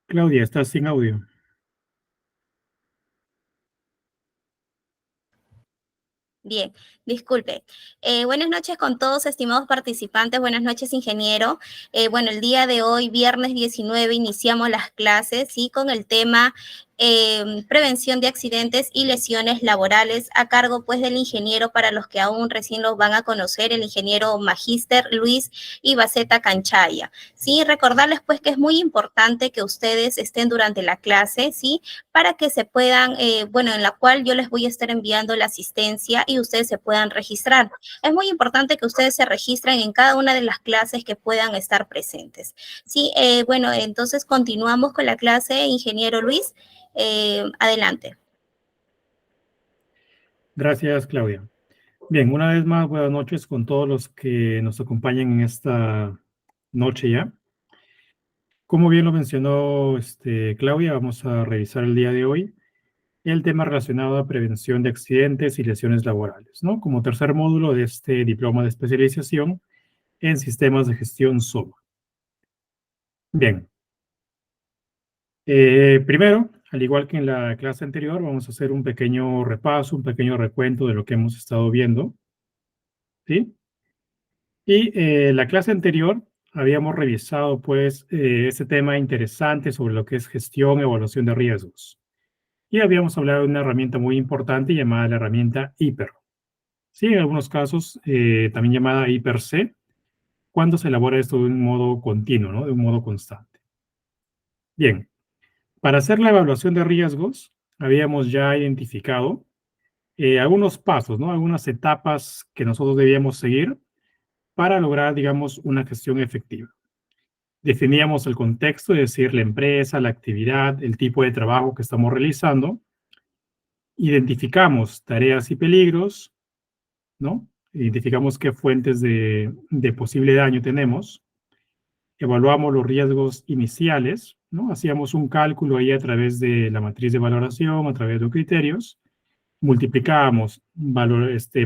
Claudia, estás sin audio. Bien, disculpe. Buenas noches con todos, estimados participantes. Buenas noches, ingeniero. Bueno, el día de hoy, viernes 19, iniciamos las clases, ¿sí? Con el tema prevención de accidentes y lesiones laborales a cargo, pues, del ingeniero, para los que aún recién lo van a conocer, el ingeniero magíster Luis Ibaceta Canchaya, ¿sí? Recordarles, pues, que es muy importante que ustedes estén durante la clase, ¿sí? Para que se puedan, bueno, en la cual yo les voy a estar enviando la asistencia y ustedes se puedan registrar. Es muy importante que ustedes se registren en cada una de las clases que puedan estar presentes. Sí, bueno, entonces continuamos con la clase, ingeniero Luis. Adelante. Gracias, Claudia. Bien, una vez más, buenas noches con todos los que nos acompañan en esta noche ya. Como bien lo mencionó Claudia, vamos a revisar el día de hoy el tema relacionado a prevención de accidentes y lesiones laborales, ¿no? Como tercer módulo de este diploma de especialización en sistemas de gestión SOA. Bien. Primero, al igual que en la clase anterior, vamos a hacer un pequeño repaso, un pequeño recuento de lo que hemos estado viendo, ¿sí? Y la clase anterior habíamos revisado, pues, este tema interesante sobre lo que es gestión, evaluación de riesgos. Y habíamos hablado de una herramienta muy importante llamada la herramienta HIPER. Sí, en algunos casos también llamada HIPER-C, cuando se elabora esto de un modo continuo, ¿no? De un modo constante. Bien, para hacer la evaluación de riesgos, habíamos ya identificado algunos pasos, ¿no? Algunas etapas que nosotros debíamos seguir para lograr, digamos, una gestión efectiva. Definíamos el contexto, es decir, la empresa, la actividad, el tipo de trabajo que estamos realizando. Identificamos tareas y peligros, ¿no? Identificamos qué fuentes de posible daño tenemos. Evaluamos los riesgos iniciales, ¿no? Hacíamos un cálculo ahí a través de la matriz de valoración, a través de los criterios. Multiplicábamos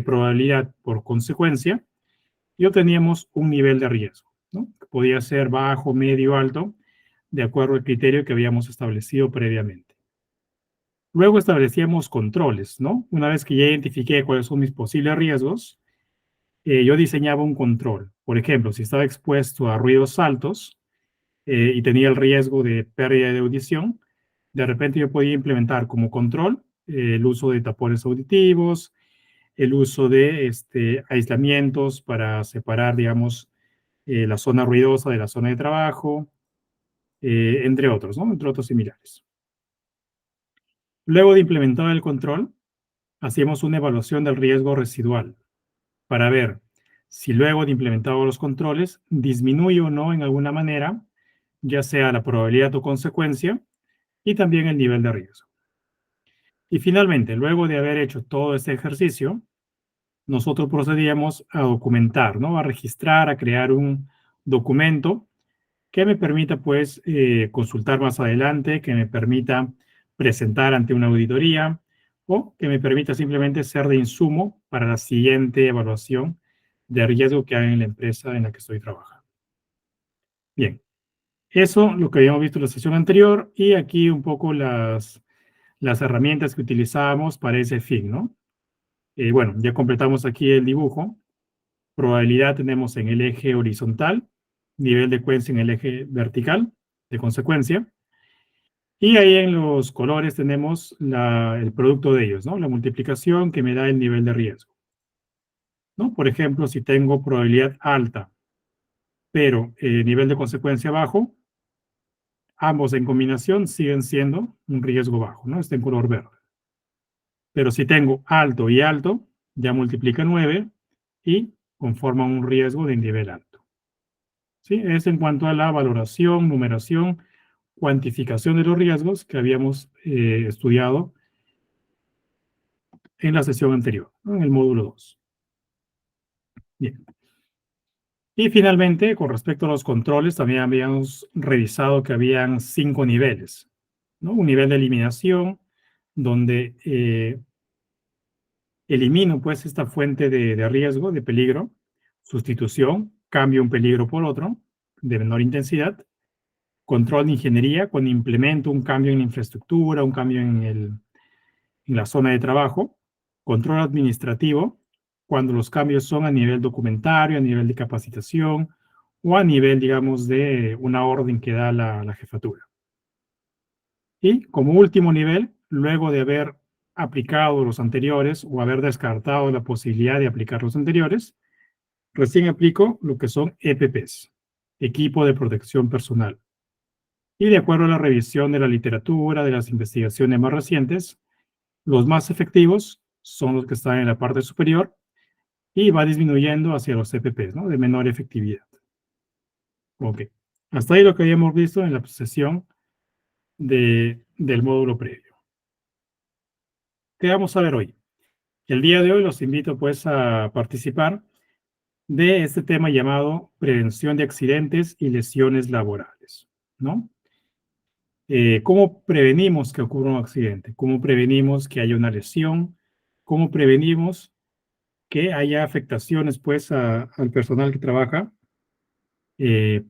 probabilidad por consecuencia y obteníamos un nivel de riesgo, ¿no? Podía ser bajo, medio, alto, de acuerdo al criterio que habíamos establecido previamente. Luego establecíamos controles, ¿no? Una vez que ya identifiqué cuáles son mis posibles riesgos, yo diseñaba un control. Por ejemplo, si estaba expuesto a ruidos altos y tenía el riesgo de pérdida de audición, de repente yo podía implementar como control el uso de tapones auditivos, el uso de aislamientos para separar, digamos, la zona ruidosa de la zona de trabajo, entre otros, ¿no? Entre otros similares. Luego de implementar el control, hacíamos una evaluación del riesgo residual para ver si luego de implementados los controles disminuye o no en alguna manera, ya sea la probabilidad o consecuencia, y también el nivel de riesgo. Y finalmente, luego de haber hecho todo este ejercicio, nosotros procedíamos a documentar, ¿no? A registrar, a crear un documento que me permita, pues, consultar más adelante, que me permita presentar ante una auditoría o que me permita simplemente ser de insumo para la siguiente evaluación de riesgo que haga en la empresa en la que estoy trabajando. Bien, eso lo que habíamos visto en la sesión anterior y aquí un poco las herramientas que utilizábamos para ese fin, ¿no? Bueno, ya completamos aquí el dibujo. Probabilidad tenemos en el eje horizontal, nivel de secuencia en el eje vertical, de consecuencia. Y ahí en los colores tenemos el producto de ellos, ¿no? La multiplicación que me da el nivel de riesgo, ¿no? Por ejemplo, si tengo probabilidad alta, pero nivel de consecuencia bajo, ambos en combinación siguen siendo un riesgo bajo, ¿no? Está en color verde. Pero si tengo alto y alto, ya multiplica 9 y conforman un riesgo de nivel alto. ¿Sí? Es en cuanto a la valoración, numeración, cuantificación de los riesgos que habíamos estudiado en la sesión anterior, ¿no? En el módulo 2. Bien. Y finalmente, con respecto a los controles, también habíamos revisado que habían 5 niveles, ¿no? Un nivel de eliminación, donde elimino pues esta fuente de riesgo, de peligro, sustitución, cambio un peligro por otro, de menor intensidad, control de ingeniería, cuando implemento un cambio en la infraestructura, un cambio en la zona de trabajo, control administrativo, cuando los cambios son a nivel documentario, a nivel de capacitación o a nivel, digamos, de una orden que da la jefatura. Y como último nivel, luego de haber aplicado los anteriores o haber descartado la posibilidad de aplicar los anteriores, recién aplico lo que son EPPs, Equipo de Protección Personal. Y de acuerdo a la revisión de la literatura, de las investigaciones más recientes, los más efectivos son los que están en la parte superior y va disminuyendo hacia los EPPs, ¿no? De menor efectividad. Ok. Hasta ahí lo que habíamos visto en la sesión del módulo previo. ¿Qué vamos a ver hoy? El día de hoy los invito pues a participar de este tema llamado prevención de accidentes y lesiones laborales, ¿no? ¿Cómo prevenimos que ocurra un accidente? ¿Cómo prevenimos que haya una lesión? ¿Cómo prevenimos que haya afectaciones pues al personal que trabaja eh,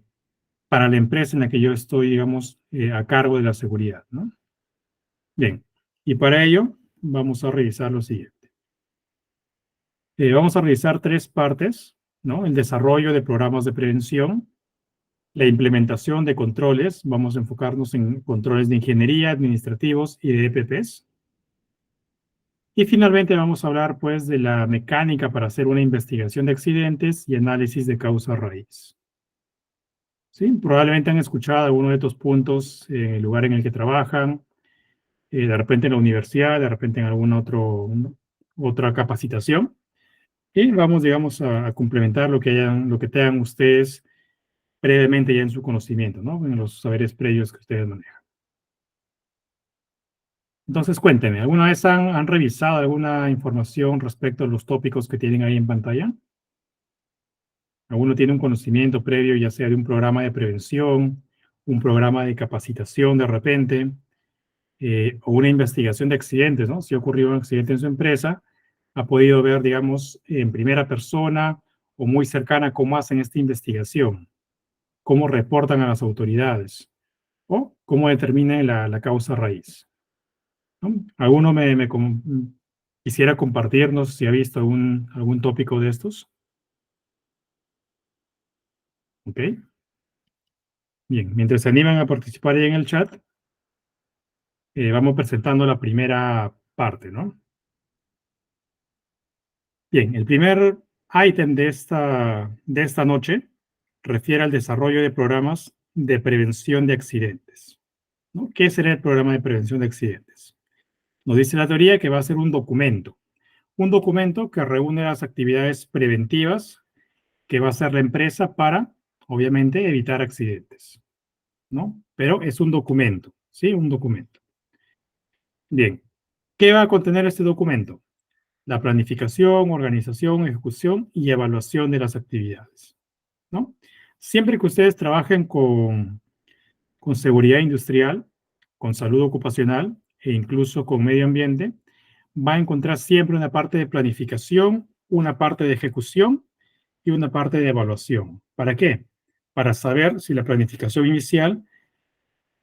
para la empresa en la que yo estoy, digamos, a cargo de la seguridad, ¿no? Bien, y para ello vamos a revisar lo siguiente. Vamos a revisar 3 partes, ¿no? El desarrollo de programas de prevención, la implementación de controles, vamos a enfocarnos en controles de ingeniería, administrativos y de EPPs. Y finalmente vamos a hablar pues de la mecánica para hacer una investigación de accidentes y análisis de causa raíz. ¿Sí? Probablemente han escuchado alguno de estos puntos en el lugar en el que trabajan, de repente en la universidad, de repente en alguna otra capacitación. Y vamos, digamos, a complementar lo que tengan ustedes previamente ya en su conocimiento, ¿no? En los saberes previos que ustedes manejan. Entonces, cuéntenme, ¿alguna vez han revisado alguna información respecto a los tópicos que tienen ahí en pantalla? ¿Alguno tiene un conocimiento previo, ya sea de un programa de prevención, un programa de capacitación de repente, o una investigación de accidentes, ¿no? Si ha ocurrido un accidente en su empresa, ha podido ver, digamos, en primera persona o muy cercana cómo hacen esta investigación, cómo reportan a las autoridades o cómo determinan la causa raíz, ¿no? ¿Alguno quisiera compartirnos si ha visto algún tópico de estos? ¿Ok? Bien, mientras se animan a participar ahí en el chat, vamos presentando la primera parte, ¿no? Bien, el primer ítem de esta noche refiere al desarrollo de programas de prevención de accidentes, ¿no? ¿Qué será el programa de prevención de accidentes? Nos dice la teoría que va a ser un documento que reúne las actividades preventivas que va a hacer la empresa para, obviamente, evitar accidentes, ¿no? Pero es un documento, ¿sí? Un documento. Bien, ¿qué va a contener este documento? La planificación, organización, ejecución y evaluación de las actividades, ¿no? Siempre que ustedes trabajen con seguridad industrial, con salud ocupacional e incluso con medio ambiente, va a encontrar siempre una parte de planificación, una parte de ejecución y una parte de evaluación. ¿Para qué? Para saber si la planificación inicial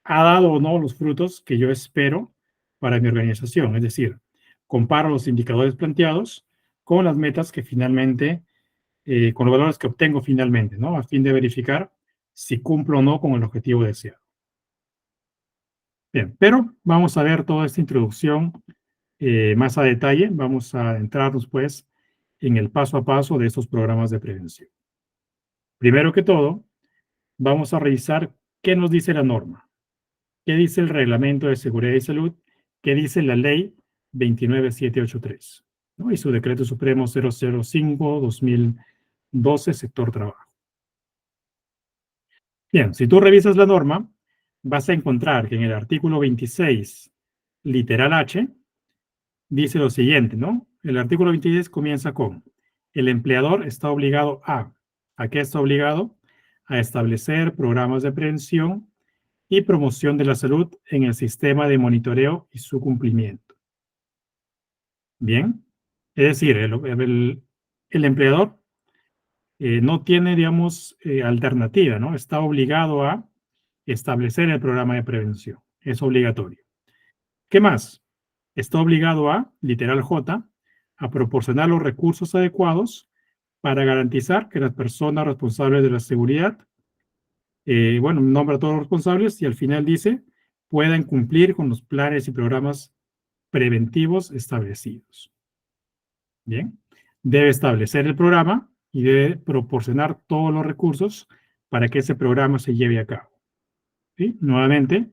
ha dado o no los frutos que yo espero para mi organización. Es decir, comparo los indicadores planteados con las metas que finalmente, con los valores que obtengo finalmente, ¿no? A fin de verificar si cumplo o no con el objetivo deseado. Bien, pero vamos a ver toda esta introducción más a detalle. Vamos a adentrarnos, pues, en el paso a paso de estos programas de prevención. Primero que todo, vamos a revisar qué nos dice la norma. ¿Qué dice el Reglamento de Seguridad y Salud? ¿Qué dice la Ley 29783? ¿No? Y su Decreto Supremo 005-2021. 12 sector trabajo. Bien, si tú revisas la norma, vas a encontrar que en el artículo 26, literal H, dice lo siguiente, ¿no? El artículo 26 comienza con: el empleador está obligado ¿a qué está obligado? A establecer programas de prevención y promoción de la salud en el sistema de monitoreo y su cumplimiento. Bien, es decir, el empleador no tiene, digamos, alternativa, ¿no? Está obligado a establecer el programa de prevención. Es obligatorio. ¿Qué más? Está obligado literal J, a proporcionar los recursos adecuados para garantizar que las personas responsables de la seguridad, bueno, nombra a todos los responsables y al final dice, puedan cumplir con los planes y programas preventivos establecidos. Bien, debe establecer el programa y debe proporcionar todos los recursos para que ese programa se lleve a cabo. ¿Sí? Nuevamente,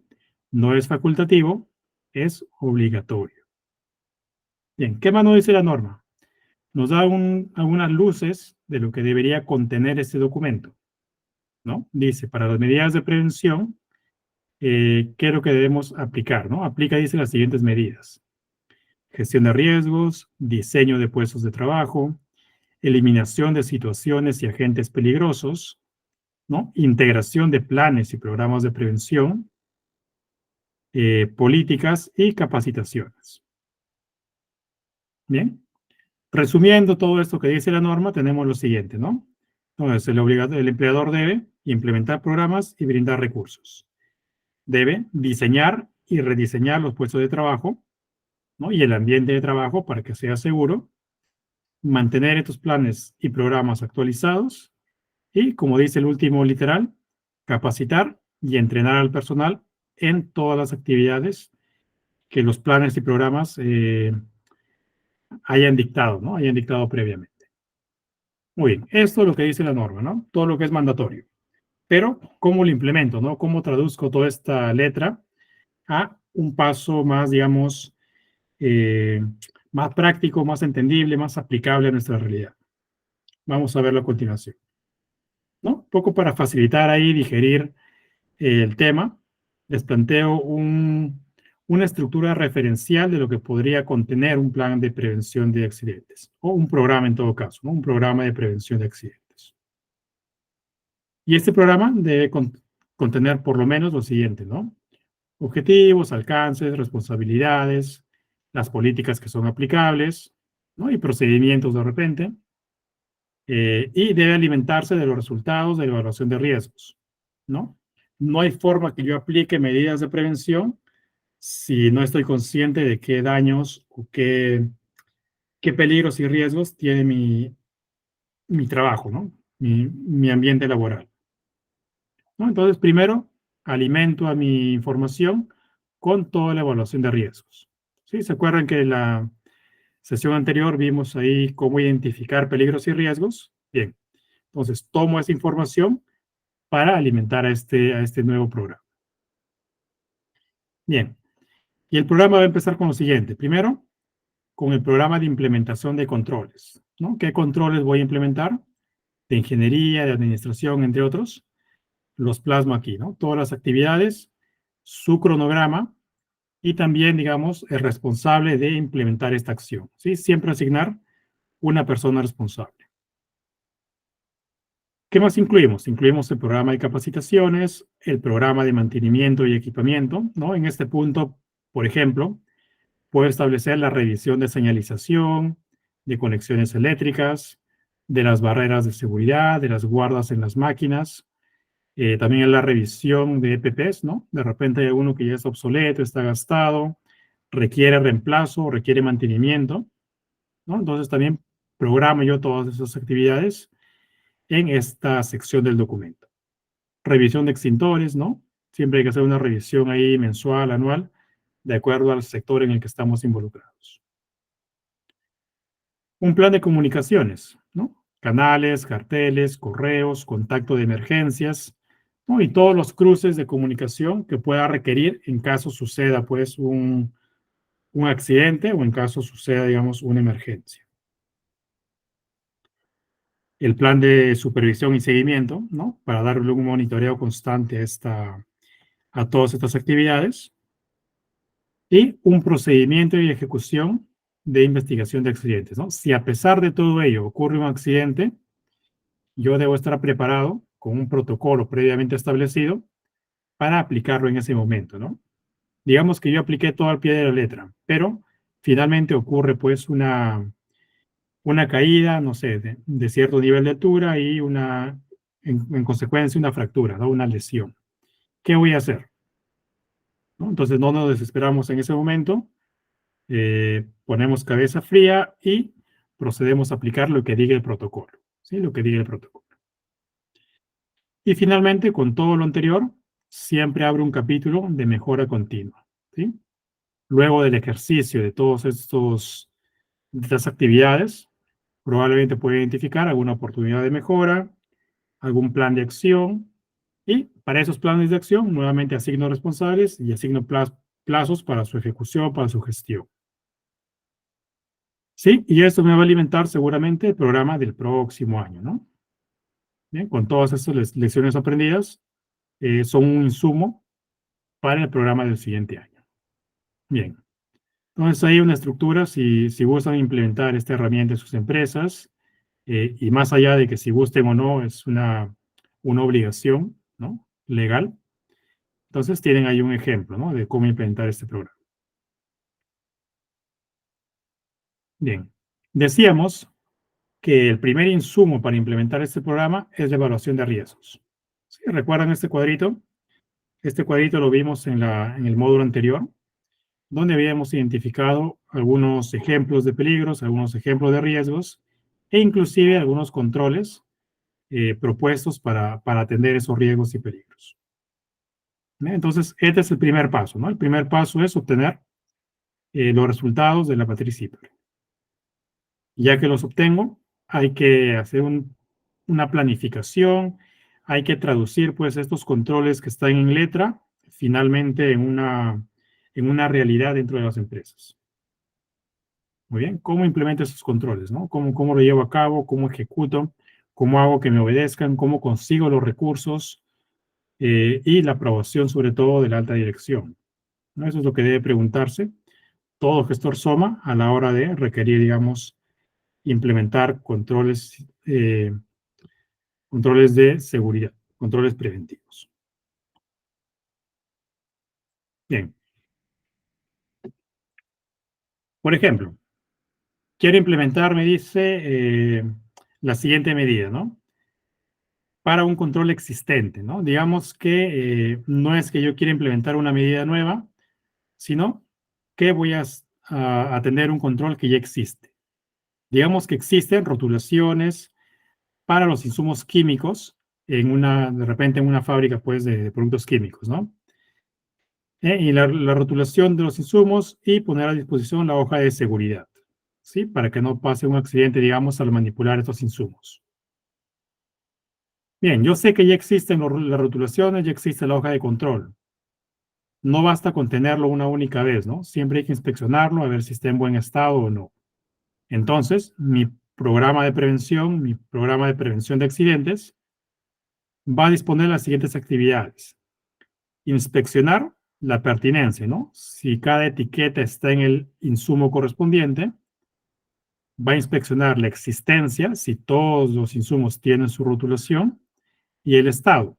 no es facultativo, es obligatorio. Bien, ¿qué más nos dice la norma? Nos da algunas luces de lo que debería contener este documento, ¿no? Dice, para las medidas de prevención, ¿qué es lo que debemos aplicar, no? Aplica, dice, las siguientes medidas: gestión de riesgos, diseño de puestos de trabajo, eliminación de situaciones y agentes peligrosos, ¿no? Integración de planes y programas de prevención, políticas y capacitaciones. Bien, resumiendo todo esto que dice la norma, tenemos lo siguiente, ¿no? Entonces, el empleador debe implementar programas y brindar recursos. Debe diseñar y rediseñar los puestos de trabajo, ¿no? Y el ambiente de trabajo para que sea seguro, mantener estos planes y programas actualizados y, como dice el último literal, capacitar y entrenar al personal en todas las actividades que los planes y programas hayan dictado, ¿no? Hayan dictado previamente. Muy bien, esto es lo que dice la norma, ¿no? Todo lo que es mandatorio. Pero, ¿cómo lo implemento, no? ¿Cómo traduzco toda esta letra a un paso más, digamos, más práctico, más entendible, más aplicable a nuestra realidad? Vamos a verlo a continuación, ¿no? Un poco para facilitar ahí, digerir el tema, les planteo una estructura referencial de lo que podría contener un plan de prevención de accidentes, o un programa en todo caso, ¿no? Un programa de prevención de accidentes. Y este programa debe contener por lo menos lo siguiente, ¿no? Objetivos, alcances, responsabilidades, las políticas que son aplicables, ¿no? Y procedimientos de repente. Y debe alimentarse de los resultados de la evaluación de riesgos, ¿no? No hay forma que yo aplique medidas de prevención si no estoy consciente de qué daños o qué peligros y riesgos tiene mi trabajo, ¿no? Mi ambiente laboral, ¿no? Entonces, primero, alimento a mi información con toda la evaluación de riesgos. ¿Sí? ¿Se acuerdan que en la sesión anterior vimos ahí cómo identificar peligros y riesgos? Bien, entonces tomo esa información para alimentar a este nuevo programa. Bien, y el programa va a empezar con lo siguiente. Primero, con el programa de implementación de controles, ¿no? ¿Qué controles voy a implementar? De ingeniería, de administración, entre otros. Los plasmo aquí, ¿no? Todas las actividades, su cronograma y también, digamos, el responsable de implementar esta acción, ¿sí? Siempre asignar una persona responsable. ¿Qué más incluimos? Incluimos el programa de capacitaciones, el programa de mantenimiento y equipamiento, ¿no? En este punto, por ejemplo, puedo establecer la revisión de señalización, de conexiones eléctricas, de las barreras de seguridad, de las guardas en las máquinas, también la revisión de EPPs, ¿no? De repente hay uno que ya está obsoleto, está gastado, requiere reemplazo, requiere mantenimiento, ¿no? Entonces también programo yo todas esas actividades en esta sección del documento. Revisión de extintores, ¿no? Siempre hay que hacer una revisión ahí mensual, anual, de acuerdo al sector en el que estamos involucrados. Un plan de comunicaciones, ¿no? Canales, carteles, correos, contacto de emergencias, ¿no? Y todos los cruces de comunicación que pueda requerir en caso suceda, pues, un accidente o en caso suceda, digamos, una emergencia. el plan de supervisión y seguimiento, ¿no? Para darle un monitoreo constante a todas estas actividades. Y un procedimiento y ejecución de investigación de accidentes, ¿no? Si a pesar de todo ello ocurre un accidente, yo debo estar preparado con un protocolo previamente establecido para aplicarlo en ese momento, ¿no? Digamos que yo apliqué todo al pie de la letra, pero finalmente ocurre pues una caída, no sé, de cierto nivel de altura y en consecuencia una fractura, ¿no? Una lesión. ¿Qué voy a hacer? ¿No? Entonces no nos desesperamos en ese momento, ponemos cabeza fría y procedemos a aplicar lo que diga el protocolo, ¿sí? Lo que diga el protocolo. Y finalmente, con todo lo anterior, siempre abro un capítulo de mejora continua, ¿sí? Luego del ejercicio de todas estas actividades, probablemente pueda identificar alguna oportunidad de mejora, algún plan de acción, y para esos planes de acción, nuevamente asigno responsables y asigno plazos para su ejecución, para su gestión. Sí, y eso me va a alimentar seguramente el programa del próximo año, ¿no? Bien, con todas estas lecciones aprendidas, son un insumo para el programa del siguiente año. Bien, entonces hay una estructura, si gustan implementar esta herramienta en sus empresas, y más allá de que si gusten o no, es una obligación, ¿no? Legal. Entonces tienen ahí un ejemplo, ¿no? De cómo implementar este programa. Bien, decíamos que el primer insumo para implementar este programa es la evaluación de riesgos. ¿Sí? ¿Recuerdan este cuadrito? Este cuadrito lo vimos en el módulo anterior, donde habíamos identificado algunos ejemplos de peligros, algunos ejemplos de riesgos e inclusive algunos controles propuestos para atender esos riesgos y peligros. Entonces, este es el primer paso, ¿no? El primer paso es obtener los resultados de la matriz CIPER. Ya que los obtengo, hay que hacer una planificación, hay que traducir pues estos controles que están en letra, finalmente en una realidad dentro de las empresas. Muy bien, ¿cómo implemento esos controles? ¿No? ¿Cómo lo llevo a cabo? ¿Cómo ejecuto? ¿Cómo hago que me obedezcan? ¿Cómo consigo los recursos? Y la aprobación sobre todo de la alta dirección, ¿no? Eso es lo que debe preguntarse todo gestor SOMA a la hora de requerir, digamos, implementar controles de seguridad, controles preventivos. Bien. Por ejemplo, quiero implementar, me dice, la siguiente medida, ¿no? Para un control existente, ¿no? Digamos que no es que yo quiera implementar una medida nueva, sino que voy a tener un control que ya existe. Digamos que existen rotulaciones para los insumos químicos de repente en una fábrica, pues, de productos químicos, ¿no? Y la rotulación de los insumos y poner a disposición la hoja de seguridad, ¿sí? Para que no pase un accidente, digamos, al manipular estos insumos. Bien, yo sé que ya existen las rotulaciones, ya existe la hoja de control. No basta con tenerlo una única vez, ¿no? Siempre hay que inspeccionarlo a ver si está en buen estado o no. Entonces, mi programa de prevención de accidentes, va a disponer las siguientes actividades. Inspeccionar la pertinencia, ¿no? Si cada etiqueta está en el insumo correspondiente, va a inspeccionar la existencia, si todos los insumos tienen su rotulación, y el estado,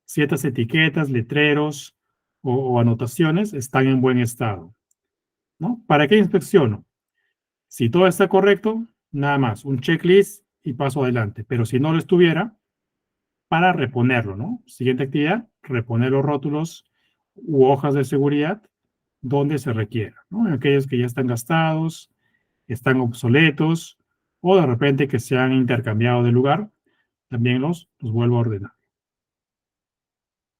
si estas etiquetas, letreros o anotaciones están en buen estado, ¿no? ¿Para qué inspecciono? Si todo está correcto, nada más, un checklist y paso adelante, pero si no lo estuviera, para reponerlo, ¿no? Siguiente actividad, reponer los rótulos u hojas de seguridad donde se requiera, ¿no? En aquellos que ya están gastados, están obsoletos o de repente que se han intercambiado de lugar, también los vuelvo a ordenar.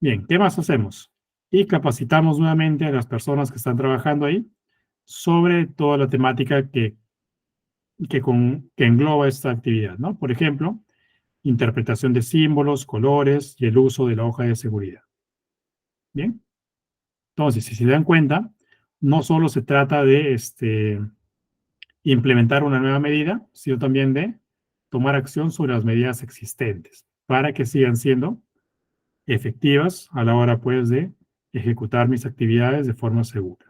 Bien, ¿qué más hacemos? Y capacitamos nuevamente a las personas que están trabajando ahí sobre toda la temática que engloba esta actividad, ¿no? Por ejemplo, interpretación de símbolos, colores y el uso de la hoja de seguridad. Bien, entonces, si se dan cuenta, no solo se trata de implementar una nueva medida, sino también de tomar acción sobre las medidas existentes para que sigan siendo efectivas a la hora, pues, de ejecutar mis actividades de forma segura.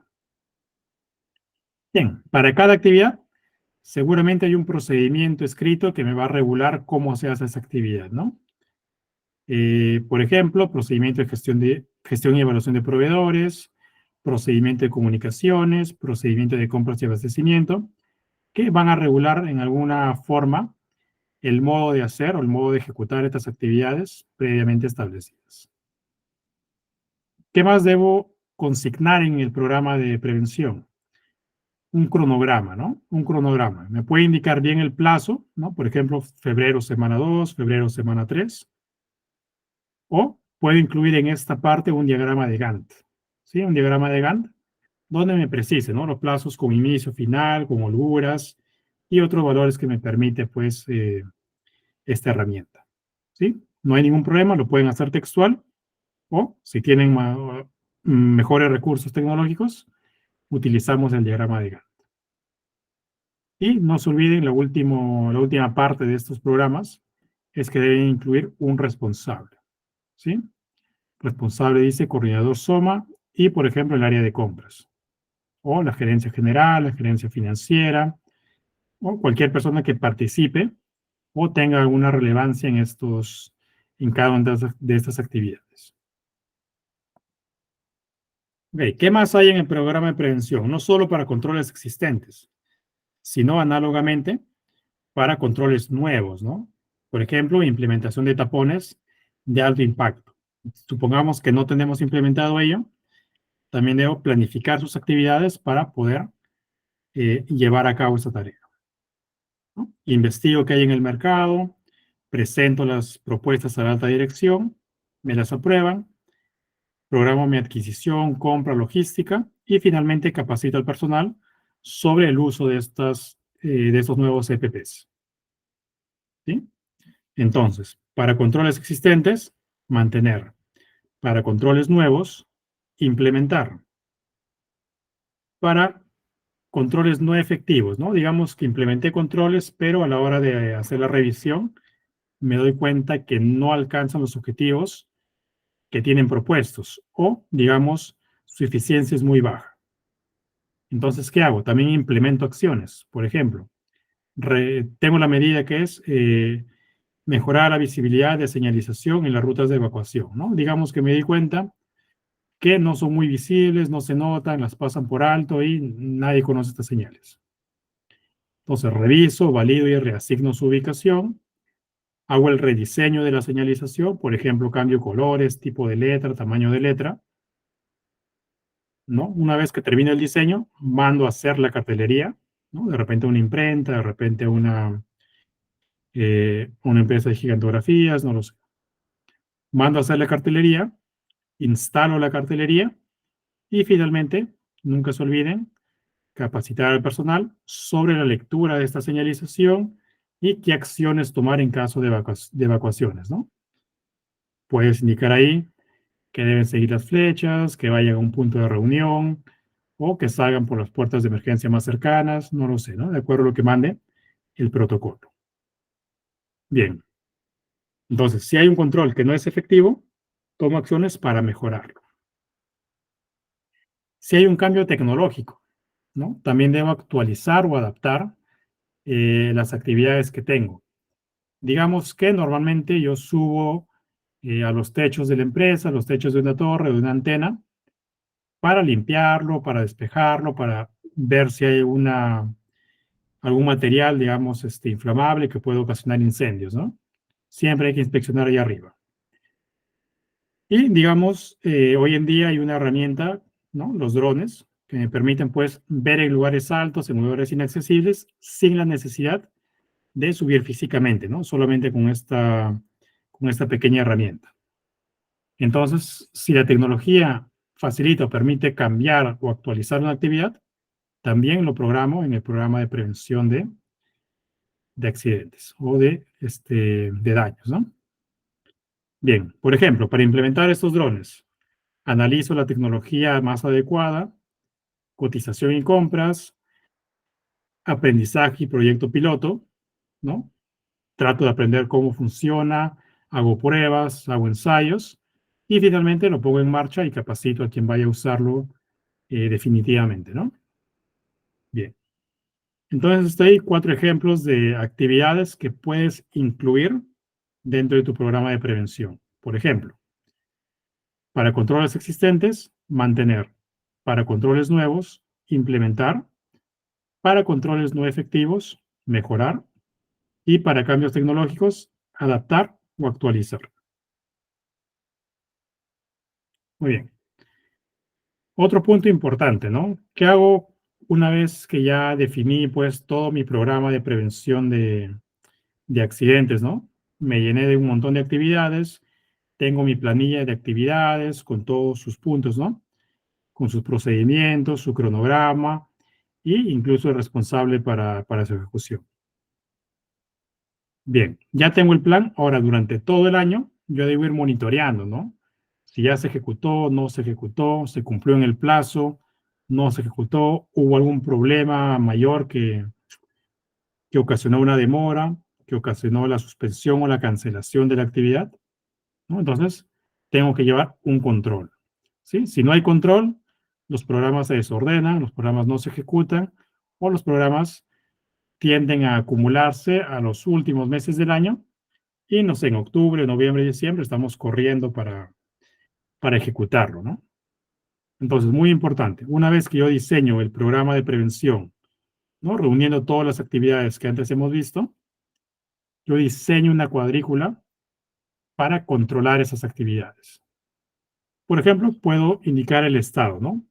Bien, para cada actividad, seguramente hay un procedimiento escrito que me va a regular cómo se hace esa actividad, ¿no? Por ejemplo, procedimiento de gestión y evaluación de proveedores, procedimiento de comunicaciones, procedimiento de compras y abastecimiento, que van a regular en alguna forma el modo de hacer o el modo de ejecutar estas actividades previamente establecidas. ¿Qué más debo consignar en el programa de prevención? Un cronograma, ¿no? Un cronograma. Me puede indicar bien el plazo, ¿no? Por ejemplo, febrero semana 2, febrero semana 3, o puedo incluir en esta parte un diagrama de Gantt, ¿sí? Un diagrama de Gantt donde me precise, ¿no? Los plazos con inicio, final, con holguras y otros valores que me permite, pues, esta herramienta, ¿sí? No hay ningún problema, lo pueden hacer textual o, si tienen mejores recursos tecnológicos, utilizamos el diagrama de Gantt. Y no se olviden, la última parte de estos programas es que deben incluir un responsable, ¿sí? Responsable dice coordinador SOMA y, por ejemplo, el área de compras, o la gerencia general, la gerencia financiera, o cualquier persona que participe o tenga alguna relevancia en cada una de estas actividades. Okay, ¿qué más hay en el programa de prevención? No solo para controles existentes, sino análogamente para controles nuevos, ¿no? Por ejemplo, implementación de tapones de alto impacto. Supongamos que no tenemos implementado ello, también debo planificar sus actividades para poder llevar a cabo esa tarea, ¿no? Investigo qué hay en el mercado, presento las propuestas a la alta dirección, me las aprueban, programo mi adquisición, compra, logística y finalmente capacito al personal sobre el uso de estos nuevos EPPs, ¿sí? Entonces, para controles existentes, mantener. Para controles nuevos, implementar. Para controles no efectivos, ¿no? Digamos que implementé controles, pero a la hora de hacer la revisión, me doy cuenta que no alcanzan los objetivos que tienen propuestos o, digamos, su eficiencia es muy baja. Entonces, ¿qué hago? También implemento acciones. Por ejemplo, tengo la medida que es mejorar la visibilidad de señalización en las rutas de evacuación, ¿no? Digamos que me di cuenta que no son muy visibles, no se notan, las pasan por alto y nadie conoce estas señales. Entonces reviso, valido y reasigno su ubicación, hago el rediseño de la señalización, por ejemplo, cambio colores, tipo de letra, tamaño de letra, ¿no? Una vez que termine el diseño, mando a hacer la cartelería, ¿no? De repente una imprenta, de repente una empresa de gigantografías, no lo sé. Mando a hacer la cartelería, instalo la cartelería y finalmente, nunca se olviden, capacitar al personal sobre la lectura de esta señalización y qué acciones tomar en caso de evacuaciones, ¿no? Puedes indicar ahí que deben seguir las flechas, que vayan a un punto de reunión o que salgan por las puertas de emergencia más cercanas, no lo sé, ¿no? De acuerdo a lo que mande el protocolo. Bien. Entonces, si hay un control que no es efectivo, tomo acciones para mejorarlo. Si hay un cambio tecnológico, ¿no? También debo actualizar o adaptar las actividades que tengo. Digamos que normalmente yo subo a los techos de la empresa, a los techos de una torre, de una antena, para limpiarlo, para despejarlo, para ver si hay algún material, digamos, inflamable que puede ocasionar incendios, ¿no? Siempre hay que inspeccionar ahí arriba. Y, digamos, hoy en día hay una herramienta, ¿no? Los drones, que me permiten, pues, ver en lugares altos, en lugares inaccesibles, sin la necesidad de subir físicamente, ¿no? Solamente con esta pequeña herramienta. Entonces, si la tecnología facilita o permite cambiar o actualizar una actividad, también lo programo en el programa de prevención de accidentes o de daños, ¿no? Bien, por ejemplo, para implementar estos drones, analizo la tecnología más adecuada, cotización y compras, aprendizaje y proyecto piloto, ¿no? trato de aprender cómo funciona, hago pruebas, hago ensayos y finalmente lo pongo en marcha y capacito a quien vaya a usarlo definitivamente, ¿no? Bien. Entonces, estoy 4 ejemplos de actividades que puedes incluir dentro de tu programa de prevención. Por ejemplo, para controles existentes, mantener. Para controles nuevos, implementar. Para controles no efectivos, mejorar. Y para cambios tecnológicos, adaptar o actualizar. Muy bien. Otro punto importante, ¿no? ¿Qué hago una vez que ya definí, pues, todo mi programa de prevención de accidentes, ¿no? Me llené de un montón de actividades, tengo mi planilla de actividades con todos sus puntos, ¿no? Con sus procedimientos, su cronograma e incluso el responsable para su ejecución. Bien, ya tengo el plan. Ahora, durante todo el año, yo debo ir monitoreando, ¿no? Si ya se ejecutó, no se ejecutó, se cumplió en el plazo, no se ejecutó, hubo algún problema mayor que ocasionó una demora, que ocasionó la suspensión o la cancelación de la actividad, ¿no? Entonces, tengo que llevar un control, ¿sí? Si no hay control, los programas se desordenan, los programas no se ejecutan o los programas tienden a acumularse a los últimos meses del año y, no sé, en octubre, noviembre y diciembre estamos corriendo para ejecutarlo, ¿no? Entonces, muy importante, una vez que yo diseño el programa de prevención, ¿no? Reuniendo todas las actividades que antes hemos visto, yo diseño una cuadrícula para controlar esas actividades. Por ejemplo, puedo indicar el estado, ¿no?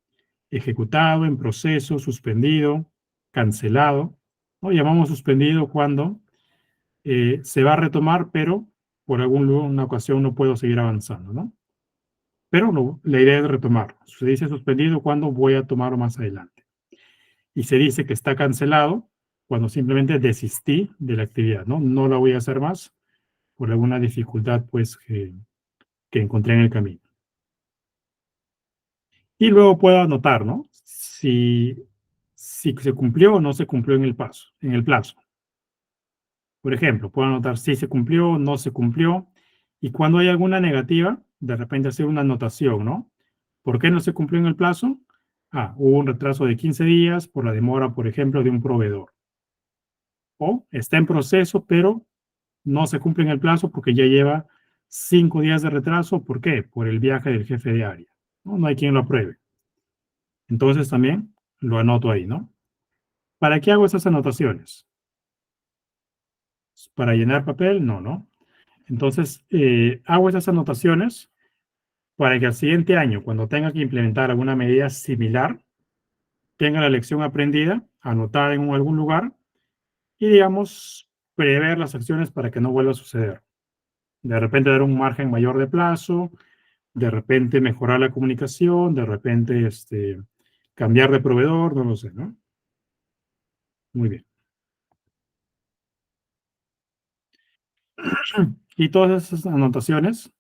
Ejecutado, en proceso, suspendido, cancelado, ¿no? Llamamos suspendido cuando se va a retomar, pero por alguna ocasión no puedo seguir avanzando, ¿no? Pero la idea es retomar. Se dice suspendido cuando voy a tomarlo más adelante. Y se dice que está cancelado cuando simplemente desistí de la actividad, ¿no? No la voy a hacer más por alguna dificultad, pues, que encontré en el camino. Y luego puedo anotar, ¿no? Si se cumplió o no se cumplió en el plazo. Por ejemplo, puedo anotar si se cumplió, no se cumplió, y cuando hay alguna negativa, de repente hacer una anotación, ¿no? ¿Por qué no se cumplió en el plazo? Ah, hubo un retraso de 15 días por la demora, por ejemplo, de un proveedor. O está en proceso, pero no se cumple en el plazo porque ya lleva 5 días de retraso. ¿Por qué? Por el viaje del jefe de área. No, no hay quien lo apruebe. Entonces también lo anoto ahí, ¿no? ¿Para qué hago esas anotaciones? ¿Para llenar papel? No, ¿no? Entonces, hago esas anotaciones para que al siguiente año, cuando tenga que implementar alguna medida similar, tenga la lección aprendida, anotada en algún lugar y, digamos, prever las acciones para que no vuelva a suceder. De repente dar un margen mayor de plazo, de repente mejorar la comunicación, de repente cambiar de proveedor, no lo sé, ¿no? Muy bien. Y todas esas anotaciones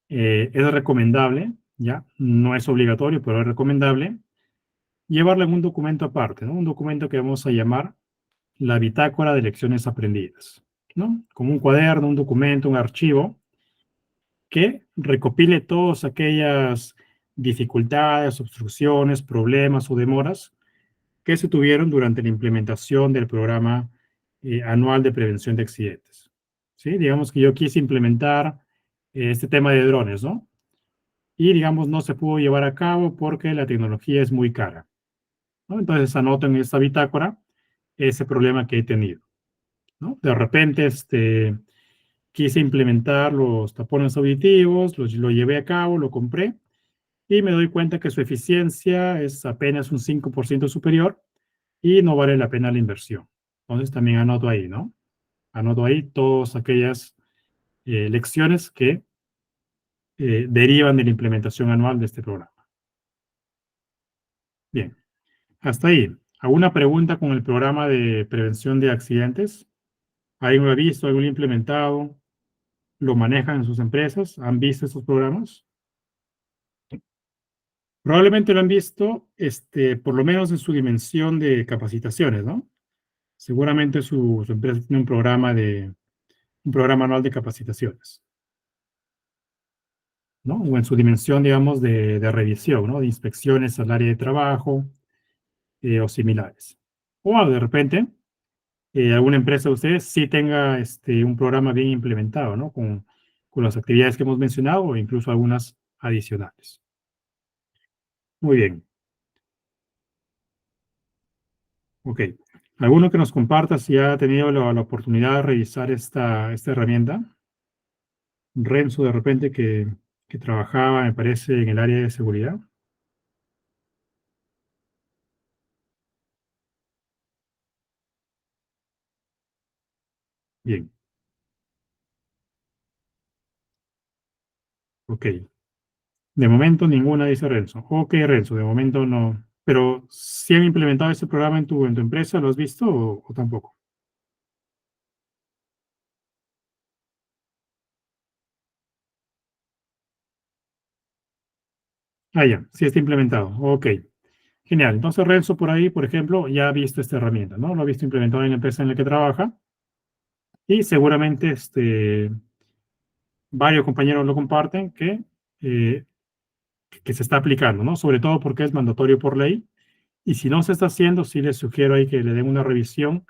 es recomendable, ¿ya? No es obligatorio, pero es recomendable llevarla en un documento aparte, ¿no? Un documento que vamos a llamar la bitácora de lecciones aprendidas, ¿no? Como un cuaderno, un documento, un archivo que recopile todas aquellas dificultades, obstrucciones, problemas o demoras que se tuvieron durante la implementación del programa anual de prevención de accidentes. ¿Sí? Digamos que yo quise implementar este tema de drones, ¿no? Y, digamos, no se pudo llevar a cabo porque la tecnología es muy cara, ¿no? Entonces anoto en esta bitácora ese problema que he tenido, ¿no? De repente, quise implementar los tapones auditivos, lo llevé a cabo, lo compré y me doy cuenta que su eficiencia es apenas un 5% superior y no vale la pena la inversión. Entonces también anoto ahí, ¿no? Anoto ahí todas aquellas lecciones que derivan de la implementación anual de este programa. Bien, hasta ahí. ¿Alguna pregunta con el programa de prevención de accidentes? ¿Alguien lo ha visto? ¿Alguien lo ha implementado? ¿Lo manejan en sus empresas? ¿Han visto estos programas? Probablemente lo han visto, por lo menos en su dimensión de capacitaciones, ¿no? Seguramente su empresa tiene un programa un programa anual de capacitaciones, ¿no? O en su dimensión, digamos, de revisión, ¿no? De inspecciones al área de trabajo o similares. O de repente, alguna empresa de ustedes sí tenga un programa bien implementado, ¿no? Con las actividades que hemos mencionado o incluso algunas adicionales. Muy bien. Ok. ¿Alguno que nos comparta si ha tenido la oportunidad de revisar esta herramienta? Renzo, de repente, que trabajaba, me parece, en el área de seguridad. Bien, ok. De momento ninguna, dice Renzo. Ok, Renzo, de momento no. Pero, ¿sí han implementado este programa en tu empresa? ¿Lo has visto o tampoco? Ah, ya, sí está implementado. Ok, genial. Entonces, Renzo, por ahí, por ejemplo, ya ha visto esta herramienta, ¿no? Lo ha visto implementado en la empresa en la que trabaja y seguramente varios compañeros lo comparten eh, que se está aplicando, ¿no? Sobre todo porque es mandatorio por ley. Y si no se está haciendo, sí les sugiero ahí que le den una revisión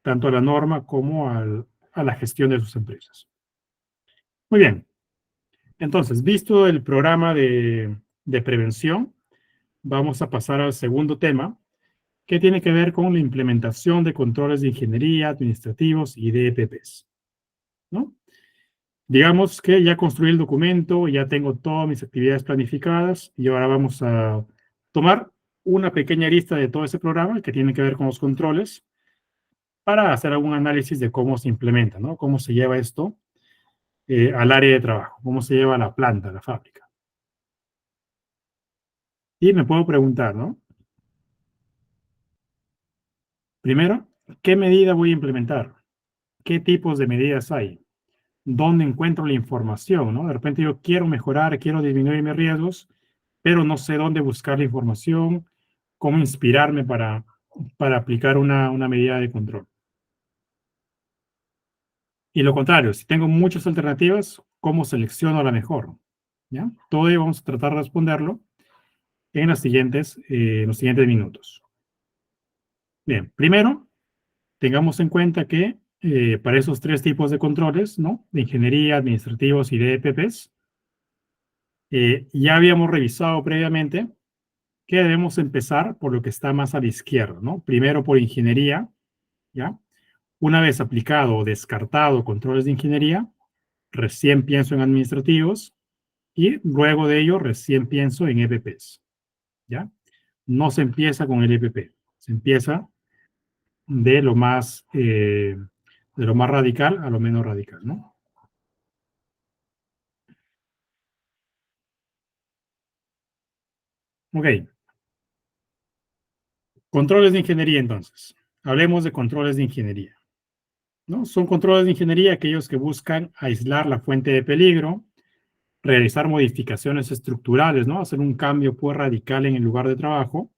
tanto a la norma como a la gestión de sus empresas. Muy bien. Entonces, visto el programa de prevención, vamos a pasar al segundo tema, que tiene que ver con la implementación de controles de ingeniería, administrativos y de EPPs, ¿no? Digamos que ya construí el documento, ya tengo todas mis actividades planificadas y ahora vamos a tomar una pequeña lista de todo ese programa que tiene que ver con los controles para hacer algún análisis de cómo se implementa, ¿no? Cómo se lleva esto al área de trabajo, cómo se lleva a la planta, a la fábrica. Y me puedo preguntar, ¿no? Primero, ¿qué medida voy a implementar? ¿Qué tipos de medidas hay? ¿Dónde encuentro la información, no? De repente yo quiero mejorar, quiero disminuir mis riesgos, pero no sé dónde buscar la información, cómo inspirarme para aplicar una medida de control. Y lo contrario, si tengo muchas alternativas, ¿cómo selecciono la mejor? ¿Ya? Todo ello vamos a tratar de responderlo en los siguientes minutos. Bien, primero, tengamos en cuenta que para esos tres tipos de controles, ¿no? De ingeniería, administrativos y de EPPs, ya habíamos revisado previamente que debemos empezar por lo que está más a la izquierda, ¿no? Primero por ingeniería, ¿ya? Una vez aplicado o descartado controles de ingeniería, recién pienso en administrativos y luego de ello recién pienso en EPPs, ¿ya? No se empieza con el EPP, se empieza de lo más radical a lo menos radical, ¿no? Ok, controles de ingeniería entonces. Hablemos de controles de ingeniería, ¿no? Son controles de ingeniería aquellos que buscan aislar la fuente de peligro, realizar modificaciones estructurales, ¿no? Hacer un cambio pues radical en el lugar de trabajo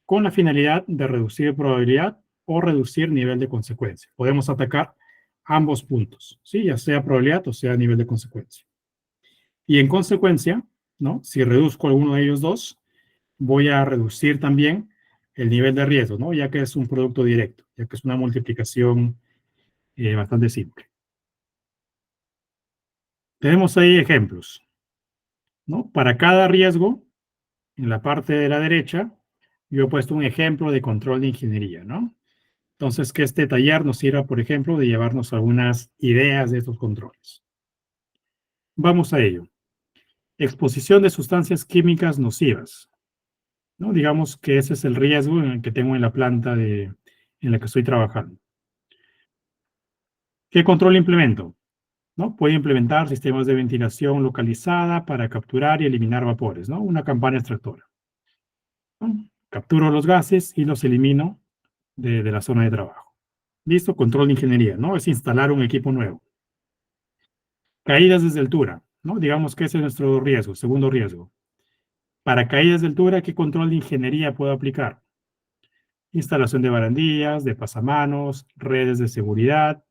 con la finalidad de reducir probabilidad o reducir nivel de consecuencia. Podemos atacar ambos puntos, ¿sí? Ya sea probabilidad o sea nivel de consecuencia. Y en consecuencia, ¿no? Si reduzco alguno de ellos dos, voy a reducir también el nivel de riesgo, ¿no? Ya que es un producto directo, ya que es una multiplicación bastante simple. Tenemos ahí ejemplos, ¿no? Para cada riesgo, en la parte de la derecha, yo he puesto un ejemplo de control de ingeniería, ¿no? Entonces, que este taller nos sirva, por ejemplo, de llevarnos algunas ideas de estos controles. Vamos a ello. Exposición de sustancias químicas nocivas, ¿no? Digamos que ese es el riesgo en el que tengo en la planta en la que estoy trabajando. ¿Qué control implemento? ¿No? Puede implementar sistemas de ventilación localizada para capturar y eliminar vapores, ¿no? Una campana extractora, ¿no? Capturo los gases y los elimino de la zona de trabajo. Listo, control de ingeniería, ¿no? Es instalar un equipo nuevo. Caídas desde altura, ¿no? Digamos que ese es nuestro riesgo, segundo riesgo. Para caídas de altura, ¿qué control de ingeniería puedo aplicar? Instalación de barandillas, de pasamanos, redes de seguridad,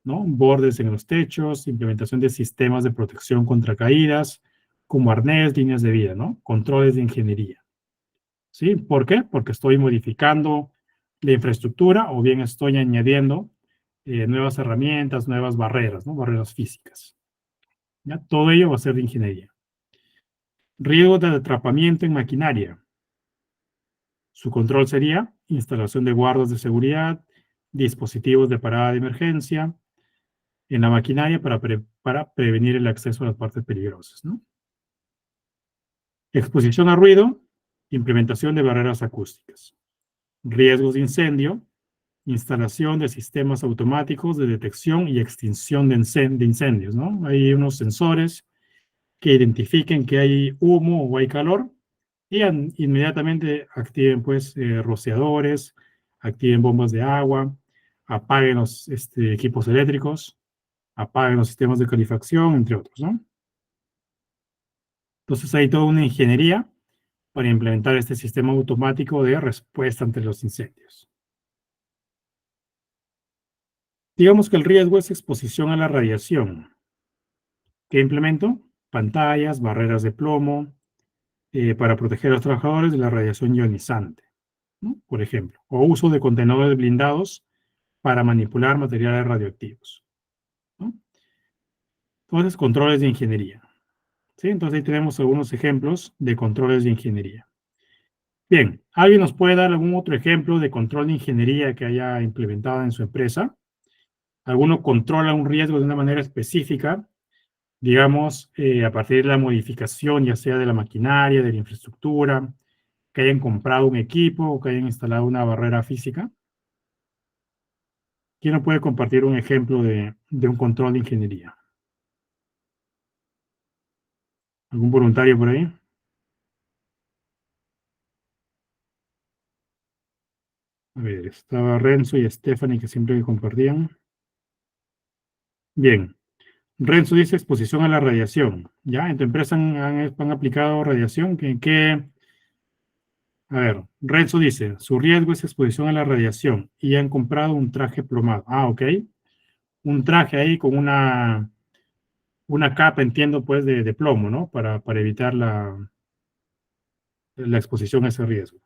¿no? Bordes en los techos, implementación de sistemas de protección contra caídas, como arnés, líneas de vida, ¿no? Controles de ingeniería. ¿Sí? ¿Por qué? Porque estoy modificando la infraestructura o bien estoy añadiendo nuevas herramientas, nuevas barreras, ¿no? Barreras físicas. ¿Ya? Todo ello va a ser de ingeniería. Riesgo de atrapamiento en maquinaria. Su control sería instalación de guardas de seguridad, dispositivos de parada de emergencia en la maquinaria para prevenir el acceso a las partes peligrosas, ¿no? Exposición a ruido, implementación de barreras acústicas. Riesgos de incendio, instalación de sistemas automáticos de detección y extinción de incendios, ¿no? Hay unos sensores que identifiquen que hay humo o hay calor y inmediatamente activen, pues, rociadores, activen bombas de agua, apaguen los equipos eléctricos, apaguen los sistemas de calefacción, entre otros, ¿no? Entonces hay toda una ingeniería para implementar este sistema automático de respuesta ante los incendios. Digamos que el riesgo es exposición a la radiación. ¿Qué implemento? Pantallas, barreras de plomo, para proteger a los trabajadores de la radiación ionizante, ¿no? Por ejemplo, o uso de contenedores blindados para manipular materiales radioactivos, ¿no? Entonces, controles de ingeniería. ¿Sí? Entonces ahí tenemos algunos ejemplos de controles de ingeniería. Bien, ¿alguien nos puede dar algún otro ejemplo de control de ingeniería que haya implementado en su empresa? ¿Alguno controla un riesgo de una manera específica, digamos, a partir de la modificación, ya sea de la maquinaria, de la infraestructura, que hayan comprado un equipo o que hayan instalado una barrera física? ¿Quién nos puede compartir un ejemplo de un control de ingeniería? ¿Algún voluntario por ahí? A ver, estaba Renzo y Stephanie que siempre compartían. Bien, Renzo dice exposición a la radiación. ¿Ya? ¿En tu empresa han aplicado radiación? A ver, Renzo dice, su riesgo es exposición a la radiación y han comprado un traje plomado. Ah, ok. Un traje ahí con una capa, entiendo, pues, de plomo, ¿no? Para evitar la exposición a ese riesgo.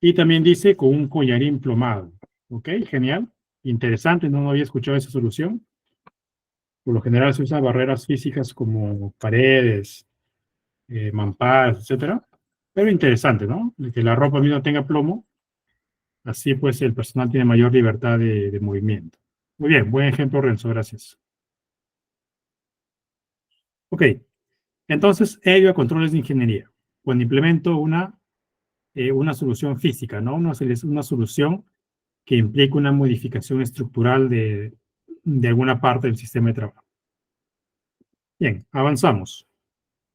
Y también dice con un collarín plomado. Ok, genial. Interesante, no había escuchado esa solución. Por lo general se usan barreras físicas como paredes, mamparas, etcétera. Pero interesante, ¿no? Que la ropa misma tenga plomo. Así pues el personal tiene mayor libertad de movimiento. Muy bien, buen ejemplo, Renzo, gracias. Ok, entonces, ello a controles de ingeniería. Cuando implemento una solución física, ¿no? Una solución que implica una modificación estructural de alguna parte del sistema de trabajo. Bien, avanzamos.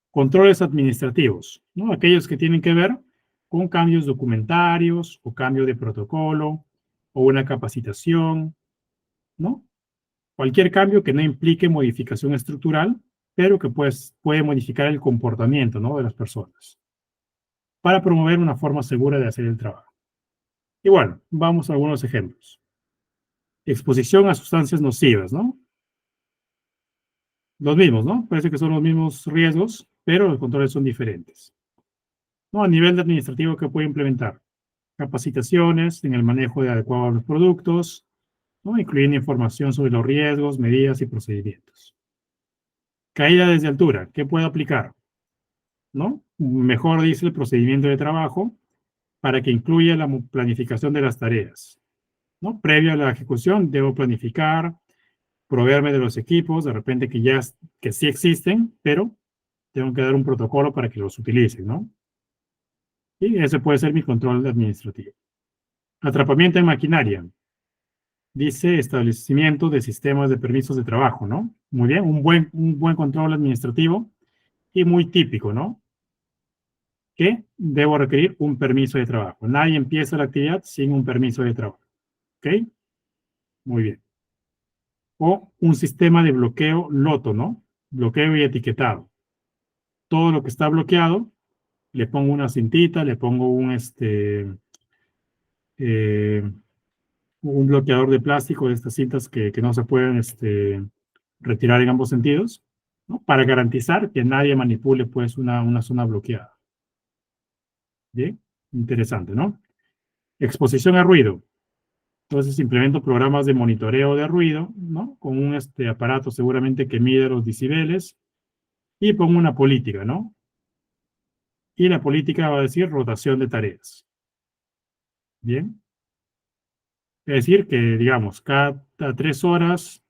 Controles administrativos, ¿no? Aquellos que tienen que ver con cambios documentarios o cambio de protocolo o una capacitación, ¿no? Cualquier cambio que no implique modificación estructural, pero que pues, puede modificar el comportamiento, ¿no? De las personas para promover una forma segura de hacer el trabajo. Y bueno, vamos a algunos ejemplos. Exposición a sustancias nocivas, ¿no? Los mismos, ¿no? Parece que son los mismos riesgos, pero los controles son diferentes. ¿No? A nivel de administrativo, ¿qué puede implementar? Capacitaciones en el manejo de adecuados los productos, ¿no? Incluyendo información sobre los riesgos, medidas y procedimientos. Caída desde altura, ¿qué puede aplicar? ¿No? Mejor dice el procedimiento de trabajo para que incluya la planificación de las tareas, ¿no? Previo a la ejecución, debo planificar, proveerme de los equipos, de repente que sí existen, pero tengo que dar un protocolo para que los utilicen, ¿no? Y ese puede ser mi control administrativo. Atrapamiento en maquinaria. Dice establecimiento de sistemas de permisos de trabajo, ¿no? Muy bien, un buen control administrativo y muy típico, ¿no? Que debo requerir un permiso de trabajo. Nadie empieza la actividad sin un permiso de trabajo. ¿Ok? Muy bien. O un sistema de bloqueo loto, ¿no? Bloqueo y etiquetado. Todo lo que está bloqueado, le pongo una cintita, le pongo un, un bloqueador de plástico de estas cintas que no se pueden retirar en ambos sentidos, ¿no? Para garantizar que nadie manipule pues una zona bloqueada. Bien, interesante, ¿no? Exposición a ruido. Entonces implemento programas de monitoreo de ruido, ¿no? Con un aparato seguramente que mide los decibeles y pongo una política, ¿no? Y la política va a decir rotación de tareas. Bien. Es decir, que digamos, cada 3 horas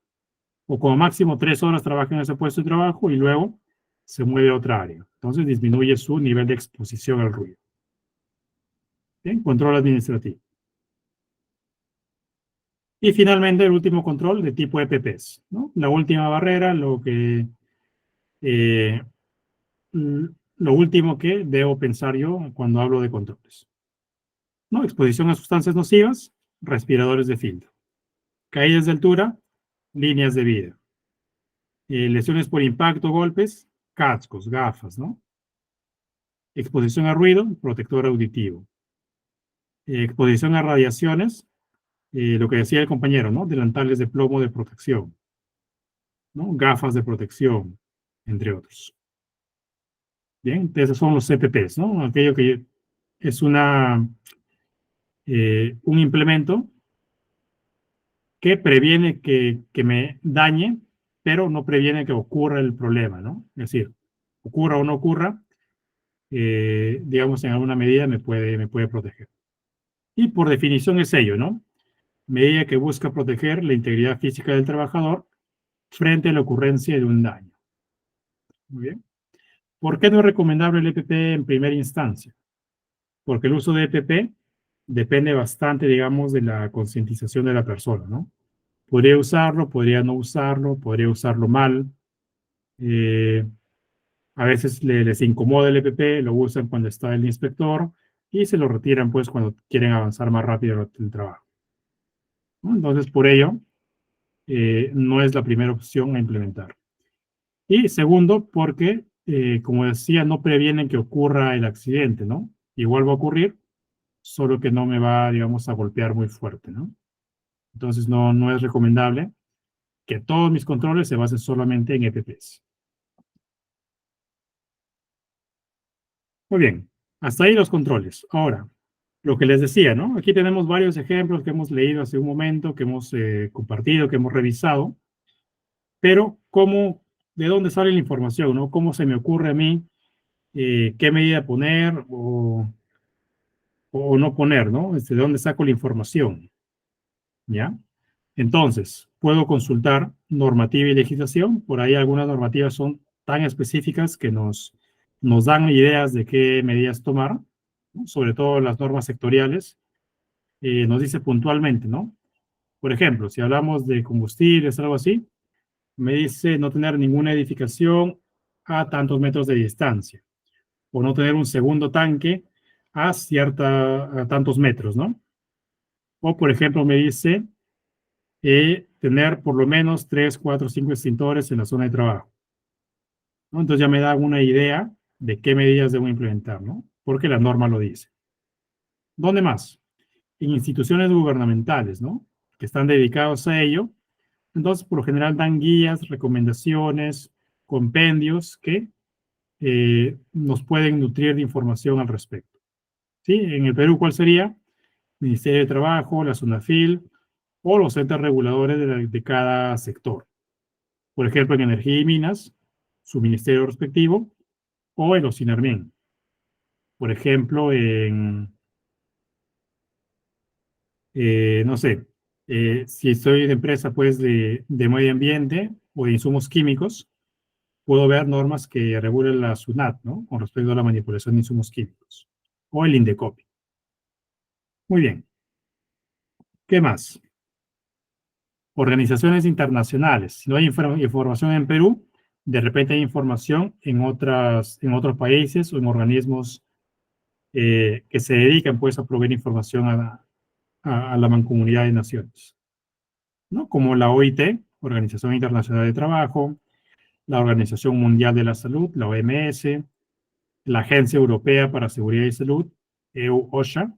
o como máximo 3 horas trabaja en ese puesto de trabajo y luego se mueve a otra área. Entonces disminuye su nivel de exposición al ruido. Bien, control administrativo. Y finalmente el último control de tipo EPPs, ¿no? La última barrera, eh, lo último que debo pensar yo cuando hablo de controles, ¿no? Exposición a sustancias nocivas, respiradores de filtro. Caídas de altura, líneas de vida. Lesiones por impacto, golpes, cascos, gafas, ¿no? Exposición a ruido, protector auditivo. Exposición a radiaciones, lo que decía el compañero, ¿no? Delantales de plomo de protección, ¿no? Gafas de protección, entre otros. Bien, esos son los CPPs, ¿no? Aquello que es un implemento que previene que me dañe, pero no previene que ocurra el problema, ¿no? Es decir, ocurra o no ocurra, digamos, en alguna medida me puede proteger. Y por definición es ello, ¿no? Medida que busca proteger la integridad física del trabajador frente a la ocurrencia de un daño. Muy bien. ¿Por qué no es recomendable el EPP en primera instancia? Porque el uso de EPP depende bastante, digamos, de la concientización de la persona, ¿no? Podría usarlo, podría no usarlo, podría usarlo mal. A veces les incomoda el EPP, lo usan cuando está el inspector y se lo retiran pues cuando quieren avanzar más rápido en el trabajo, ¿no? Entonces, por ello, no es la primera opción a implementar. Y segundo, porque, como decía, no previenen que ocurra el accidente, ¿no? Igual va a ocurrir, solo que no me va, digamos, a golpear muy fuerte, ¿no? Entonces, no es recomendable que todos mis controles se basen solamente en EPPs. Muy bien, hasta ahí los controles. Ahora, lo que les decía, ¿no? Aquí tenemos varios ejemplos que hemos leído hace un momento, que hemos compartido, que hemos revisado, pero ¿de dónde sale la información, no? ¿Cómo se me ocurre a mí qué medida poner o no poner, ¿no? ¿De dónde saco la información? ¿Ya? Entonces, puedo consultar normativa y legislación. Por ahí algunas normativas son tan específicas que nos dan ideas de qué medidas tomar, ¿no? Sobre todo las normas sectoriales. Nos dice puntualmente, ¿no? Por ejemplo, si hablamos de combustibles, algo así, me dice no tener ninguna edificación a tantos metros de distancia, o no tener un segundo tanque a tantos metros, ¿no? O, por ejemplo, me dice tener por lo menos 3, 4, 5 extintores en la zona de trabajo, ¿no? Entonces ya me da una idea de qué medidas debo implementar, ¿no? Porque la norma lo dice. ¿Dónde más? En instituciones gubernamentales, ¿no? Que están dedicados a ello. Entonces, por lo general dan guías, recomendaciones, compendios que nos pueden nutrir de información al respecto. ¿Sí? En el Perú, ¿cuál sería? Ministerio de Trabajo, la SUNAFIL o los entes reguladores de cada sector. Por ejemplo, en energía y minas, su ministerio respectivo, o en los SINARMIN. Por ejemplo, no sé, si estoy de empresa pues de medio ambiente o de insumos químicos, puedo ver normas que regulen la SUNAT, ¿no? Con respecto a la manipulación de insumos químicos. O el INDECOPI. Muy bien. ¿Qué más? Organizaciones internacionales. Si no hay información en Perú, de repente hay información en otros países o en organismos que se dedican pues a proveer información a la Mancomunidad de Naciones, ¿no? Como la OIT, Organización Internacional de Trabajo, la Organización Mundial de la Salud, la OMS, la Agencia Europea para Seguridad y Salud, EU-OSHA,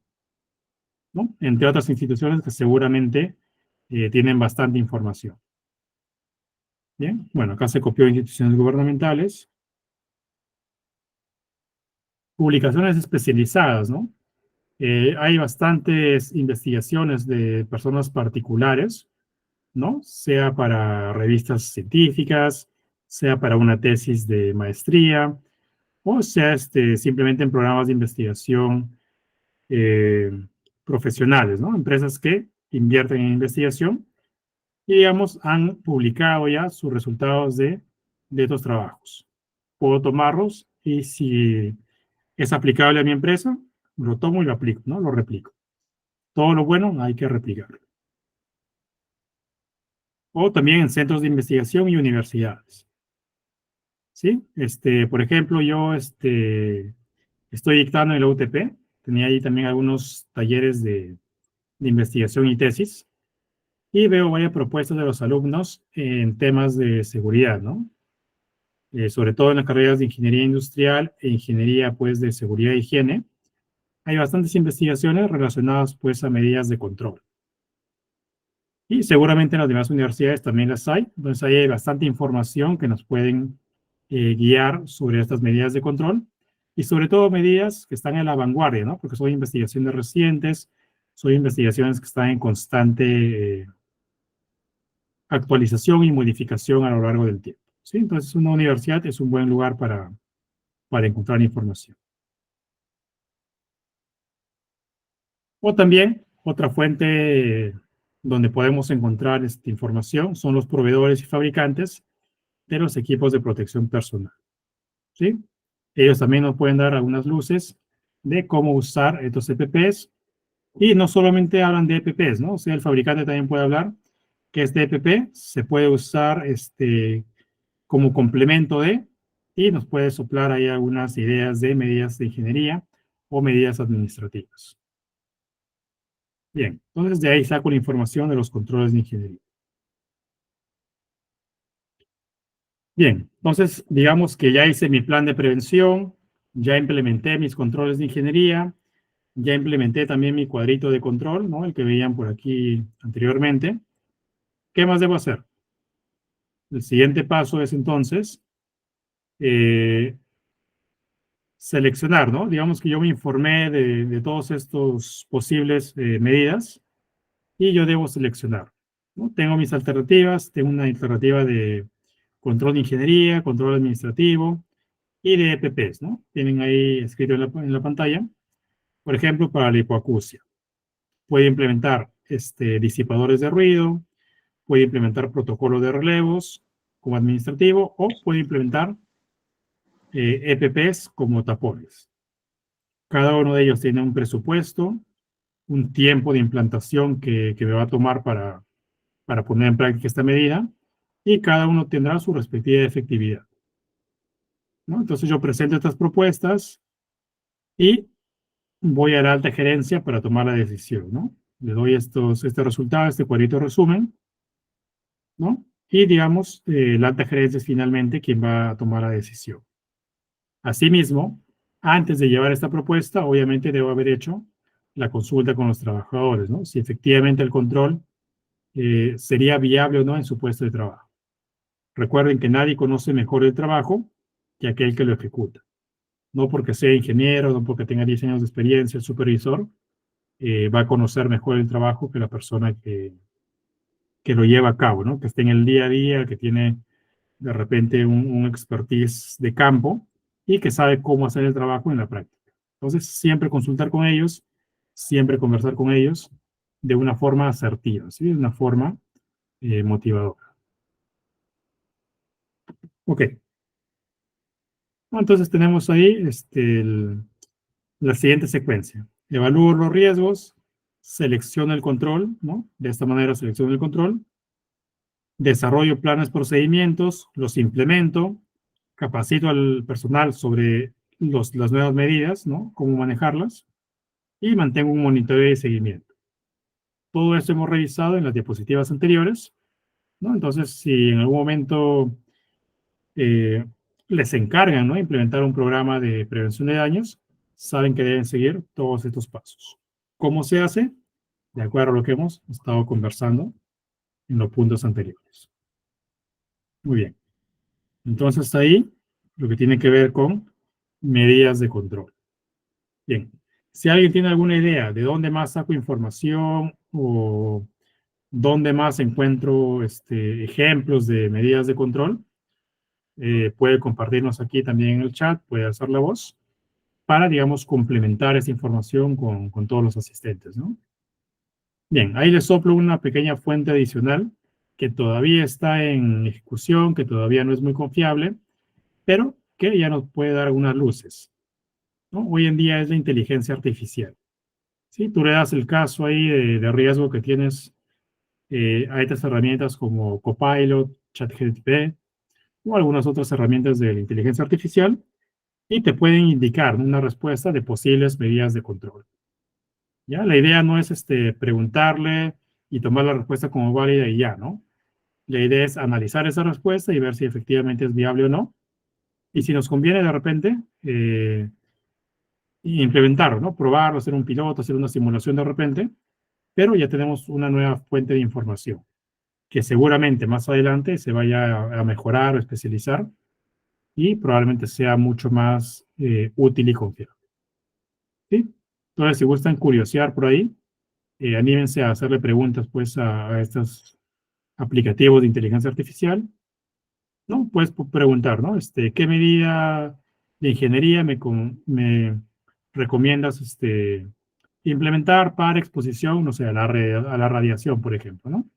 ¿no? Entre otras instituciones que seguramente tienen bastante información. Bien, bueno, acá se copió instituciones gubernamentales. Publicaciones especializadas, ¿no? Hay bastantes investigaciones de personas particulares, ¿no? Sea para revistas científicas, sea para una tesis de maestría, o sea simplemente en programas de investigación eh, profesionales, ¿no? Empresas que invierten en investigación y, digamos, han publicado ya sus resultados de estos trabajos. Puedo tomarlos y si es aplicable a mi empresa, lo tomo y lo aplico, ¿no? Lo replico. Todo lo bueno hay que replicarlo. O también en centros de investigación y universidades. ¿Sí? Por ejemplo, yo estoy dictando en la UTP. Tenía ahí también algunos talleres de investigación y tesis. Y veo varias propuestas de los alumnos en temas de seguridad, ¿no? Sobre todo en las carreras de ingeniería industrial e ingeniería, pues, de seguridad e higiene. Hay bastantes investigaciones relacionadas, pues, a medidas de control. Y seguramente en las demás universidades también las hay. Entonces ahí hay bastante información que nos pueden guiar sobre estas medidas de control y sobre todo medidas que están en la vanguardia, ¿no? Porque son investigaciones recientes, son investigaciones que están en constante actualización y modificación a lo largo del tiempo. ¿Sí? Entonces una universidad es un buen lugar para encontrar información. O también otra fuente donde podemos encontrar esta información son los proveedores y fabricantes de los equipos de protección personal. ¿Sí? Ellos también nos pueden dar algunas luces de cómo usar estos EPPs y no solamente hablan de EPPs, ¿no? O sea, el fabricante también puede hablar que este EPP se puede usar como complemento de y nos puede soplar ahí algunas ideas de medidas de ingeniería o medidas administrativas. Bien, entonces de ahí saco la información de los controles de ingeniería. Bien, entonces digamos que ya hice mi plan de prevención, ya implementé mis controles de ingeniería, ya implementé también mi cuadrito de control, ¿no? El que veían por aquí anteriormente. ¿Qué más debo hacer? El siguiente paso es entonces seleccionar, ¿no? Digamos que yo me informé de todos estos posibles medidas y yo debo seleccionar, ¿no? Tengo mis alternativas, tengo una alternativa de control de ingeniería, control administrativo y de EPPs, ¿no? Tienen ahí escrito en la pantalla. Por ejemplo, para la hipoacusia. Puede implementar disipadores de ruido, puede implementar protocolos de relevos como administrativo o puede implementar EPPs como tapones. Cada uno de ellos tiene un presupuesto, un tiempo de implantación que me va a tomar para poner en práctica esta medida y cada uno tendrá su respectiva efectividad, ¿no? Entonces yo presento estas propuestas y voy a la alta gerencia para tomar la decisión, ¿no? Le doy este resultado, este cuadrito resumen, ¿no? Y digamos, la alta gerencia es finalmente quien va a tomar la decisión. Asimismo, antes de llevar esta propuesta, obviamente debo haber hecho la consulta con los trabajadores, ¿no? Si efectivamente el control sería viable o no en su puesto de trabajo. Recuerden que nadie conoce mejor el trabajo que aquel que lo ejecuta. No porque sea ingeniero, no porque tenga 10 años de experiencia, el supervisor va a conocer mejor el trabajo que la persona que lo lleva a cabo, ¿no? Que esté en el día a día, que tiene de repente un expertise de campo y que sabe cómo hacer el trabajo en la práctica. Entonces, siempre consultar con ellos, siempre conversar con ellos de una forma asertiva, ¿sí? De una forma motivadora. Ok. Entonces tenemos ahí la siguiente secuencia. Evalúo los riesgos, selecciono el control, ¿no? De esta manera selecciono el control, desarrollo planes, procedimientos, los implemento, capacito al personal sobre las nuevas medidas, ¿no? Cómo manejarlas, y mantengo un monitoreo y seguimiento. Todo esto hemos revisado en las diapositivas anteriores, ¿no? Entonces, si en algún momento les encargan, ¿no? Implementar un programa de prevención de daños, saben que deben seguir todos estos pasos. ¿Cómo se hace? de acuerdo a lo que hemos estado conversando en los puntos anteriores. Muy bien. Entonces ahí lo que tiene que ver con medidas de control. Bien. Si alguien tiene alguna idea de dónde más saco información o dónde más encuentro ejemplos de medidas de control, puede compartirnos aquí también en el chat, puede alzar la voz para, digamos, complementar esta información con todos los asistentes, ¿no? Bien, ahí les soplo una pequeña fuente adicional que todavía está en ejecución, que todavía no es muy confiable, pero que ya nos puede dar algunas luces, ¿no? Hoy en día es la inteligencia artificial. ¿Sí? Tú le das el caso ahí de riesgo que tienes a estas herramientas como Copilot, ChatGPT o algunas otras herramientas de la inteligencia artificial y te pueden indicar una respuesta de posibles medidas de control. ¿Ya? La idea no es preguntarle y tomar la respuesta como válida y ya, ¿no? La idea es analizar esa respuesta y ver si efectivamente es viable o no. Y si nos conviene de repente, implementarlo, ¿no? Probarlo, hacer un piloto, hacer una simulación de repente, pero ya tenemos una nueva fuente de información que seguramente más adelante se vaya a mejorar o especializar y probablemente sea mucho más útil y confiable. ¿Sí? Entonces, si gustan curiosear por ahí, anímense a hacerle preguntas pues a estos aplicativos de inteligencia artificial, ¿no? Puedes preguntar, ¿no? ¿Qué medida de ingeniería me recomiendas implementar para exposición, no sé, a la radiación, por ejemplo, ¿no?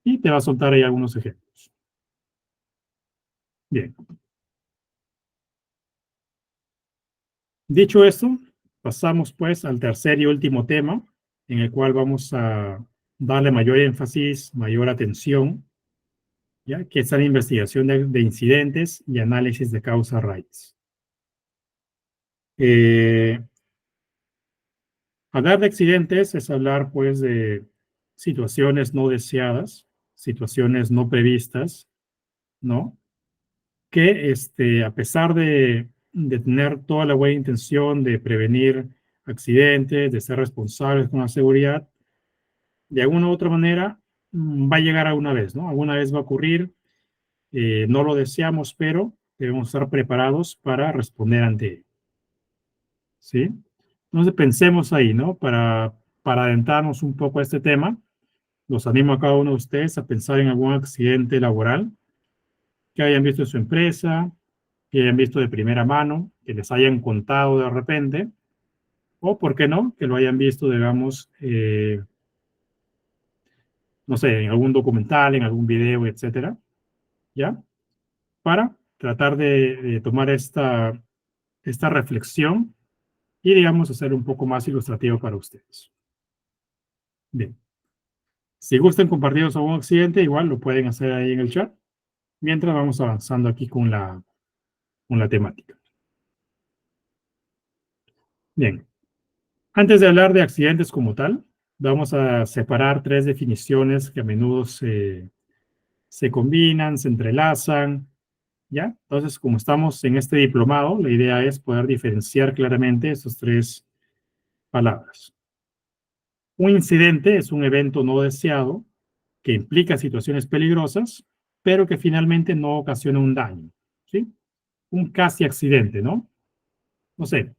Y te va a soltar ahí algunos ejemplos. Bien. Dicho esto, pasamos pues al tercer y último tema, en el cual vamos a darle mayor énfasis, mayor atención, ¿ya? Que es la investigación de incidentes y análisis de causa raíz. Hablar de accidentes es hablar pues de situaciones no deseadas, situaciones no previstas, ¿no? Que a pesar de tener toda la buena intención de prevenir accidentes, de ser responsables con la seguridad, de alguna u otra manera va a llegar alguna vez, ¿no? Alguna vez va a ocurrir, no lo deseamos, pero debemos estar preparados para responder ante ello, ¿sí? Entonces pensemos ahí, ¿no? Para adentrarnos un poco a este tema, los animo a cada uno de ustedes a pensar en algún accidente laboral que hayan visto en su empresa, que hayan visto de primera mano, que les hayan contado de repente, o, ¿por qué no?, que lo hayan visto, digamos, no sé, en algún documental, en algún video, etcétera, ¿ya? Para tratar de tomar esta reflexión y, digamos, hacer un poco más ilustrativo para ustedes. Bien. Si gustan compartirnos algún accidente, igual lo pueden hacer ahí en el chat, mientras vamos avanzando aquí con la temática. Bien. Antes de hablar de accidentes como tal, vamos a separar tres definiciones que a menudo se combinan, se entrelazan, ¿ya? Entonces, como estamos en este diplomado, la idea es poder diferenciar claramente estas tres palabras. Un incidente es un evento no deseado que implica situaciones peligrosas, pero que finalmente no ocasiona un daño, ¿sí? Un casi accidente, ¿no? No sé,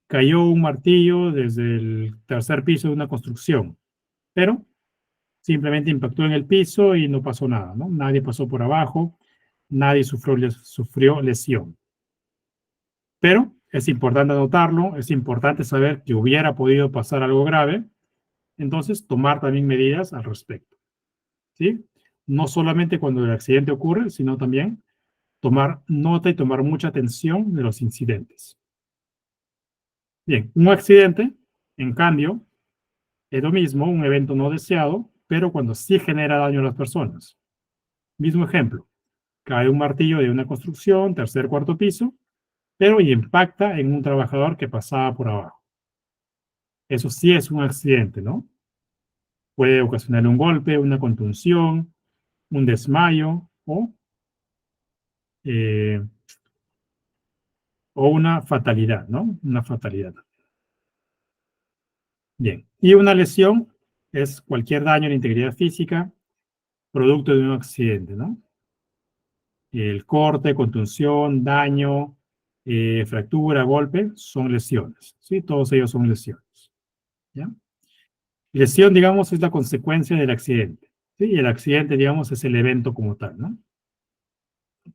cayó un martillo desde el tercer piso de una construcción, pero simplemente impactó en el piso y no pasó nada, ¿no? Nadie pasó por abajo, nadie sufrió lesión. Pero es importante anotarlo, es importante saber que hubiera podido pasar algo grave, entonces tomar también medidas al respecto, ¿sí? No solamente cuando el accidente ocurre, sino también tomar nota y tomar mucha atención de los incidentes. Bien, un accidente, en cambio, es lo mismo, un evento no deseado, pero cuando sí genera daño a las personas. Mismo ejemplo, cae un martillo de una construcción, tercer, cuarto piso, pero y impacta en un trabajador que pasaba por abajo. Eso sí es un accidente, ¿no? Puede ocasionar un golpe, una contunción, un desmayo eh, o una fatalidad, ¿no? Una fatalidad. Bien. Y una lesión es cualquier daño a la integridad física producto de un accidente, ¿no? El corte, contusión, daño, fractura, golpe, son lesiones, ¿sí? Todos ellos son lesiones, ¿ya? Lesión, digamos, es la consecuencia del accidente, ¿sí? Y el accidente, digamos, es el evento como tal, ¿no?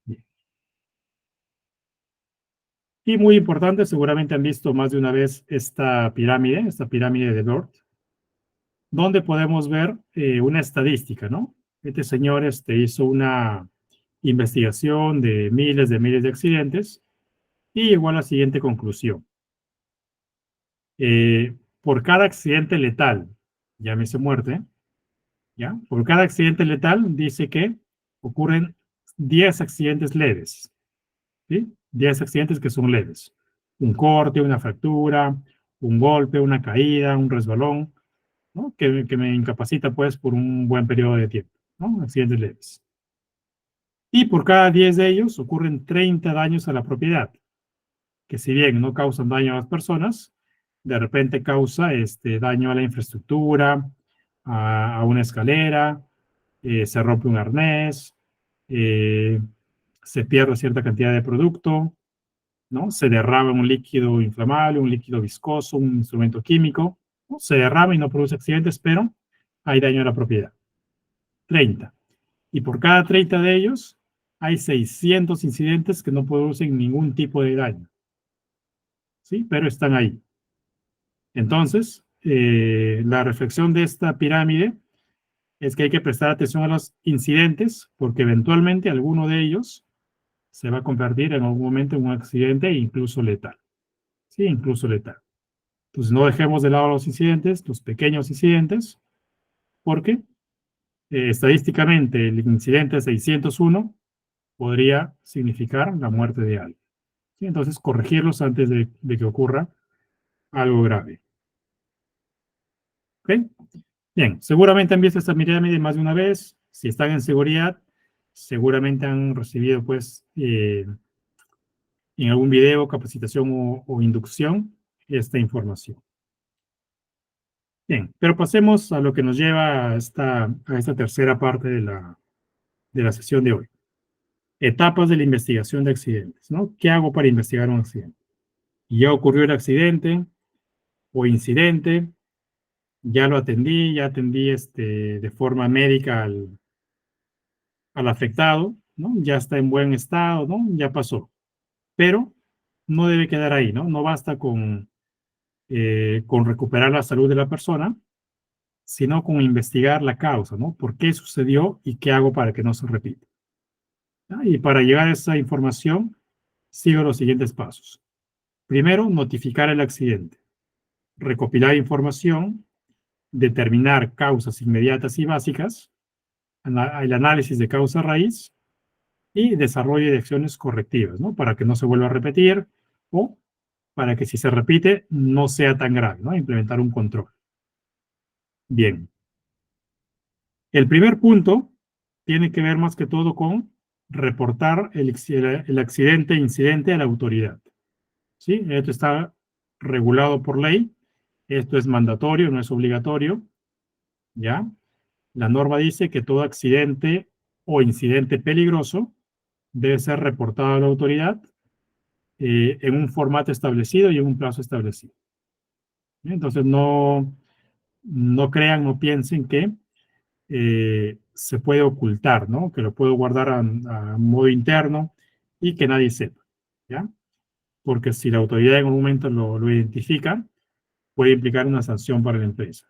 Bien. Y muy importante, seguramente han visto más de una vez esta pirámide de Dort, donde podemos ver una estadística, ¿no? Este señor hizo una investigación de miles de accidentes y llegó a la siguiente conclusión. Por cada accidente letal, llámese muerte, ¿ya? Por cada accidente letal dice que ocurren 10 accidentes leves, ¿sí? 10 accidentes que son leves. Un corte, una fractura, un golpe, una caída, un resbalón, ¿no? Que me incapacita pues por un buen periodo de tiempo, ¿no? Accidentes leves. Y por cada 10 de ellos ocurren 30 daños a la propiedad, que si bien no causan daño a las personas, de repente causa daño a la infraestructura, a una escalera, se rompe un arnés, eh, se pierde cierta cantidad de producto, ¿no? Se derrama un líquido inflamable, un líquido viscoso, un instrumento químico, ¿no? Se derrama y no produce accidentes, pero hay daño a la propiedad. 30. Y por cada 30 de ellos, hay 600 incidentes que no producen ningún tipo de daño, ¿sí? Pero están ahí. Entonces, la reflexión de esta pirámide es que hay que prestar atención a los incidentes porque eventualmente alguno de ellos se va a convertir en algún momento en un accidente e incluso letal. Sí, incluso letal. Entonces, no dejemos de lado los incidentes, los pequeños incidentes, porque estadísticamente el incidente 601 podría significar la muerte de alguien. ¿Sí? Entonces, corregirlos antes de que ocurra algo grave. ¿Ok? Bien, seguramente han visto esta pirámide más de una vez. Si están en seguridad, seguramente han recibido, pues, en algún video, capacitación o inducción, esta información. Bien, pero pasemos a lo que nos lleva a esta tercera parte de la sesión de hoy. Etapas de la investigación de accidentes, ¿no? ¿Qué hago para investigar un accidente? Ya ocurrió el accidente o incidente, ya atendí de forma médica al afectado, ¿no? Ya está en buen estado, ¿no? Ya pasó. Pero no debe quedar ahí, ¿no? No basta con recuperar la salud de la persona, sino con investigar la causa, ¿no? ¿Por qué sucedió y qué hago para que no se repita? ¿Ah? Y para llegar a esa información, sigo los siguientes pasos. Primero, notificar el accidente, recopilar información, determinar causas inmediatas y básicas, el análisis de causa raíz y desarrollo de acciones correctivas, ¿no? Para que no se vuelva a repetir o para que si se repite no sea tan grave, ¿no? Implementar un control. Bien. El primer punto tiene que ver más que todo con reportar el accidente, incidente a la autoridad. ¿Sí? Esto está regulado por ley. Esto es mandatorio, no es obligatorio. ¿Ya? La norma dice que todo accidente o incidente peligroso debe ser reportado a la autoridad en un formato establecido y en un plazo establecido. Entonces, no crean, no piensen que se puede ocultar, ¿no? Que lo puedo guardar a modo interno y que nadie sepa, ¿ya? Porque si la autoridad en un momento lo identifica, puede implicar una sanción para la empresa.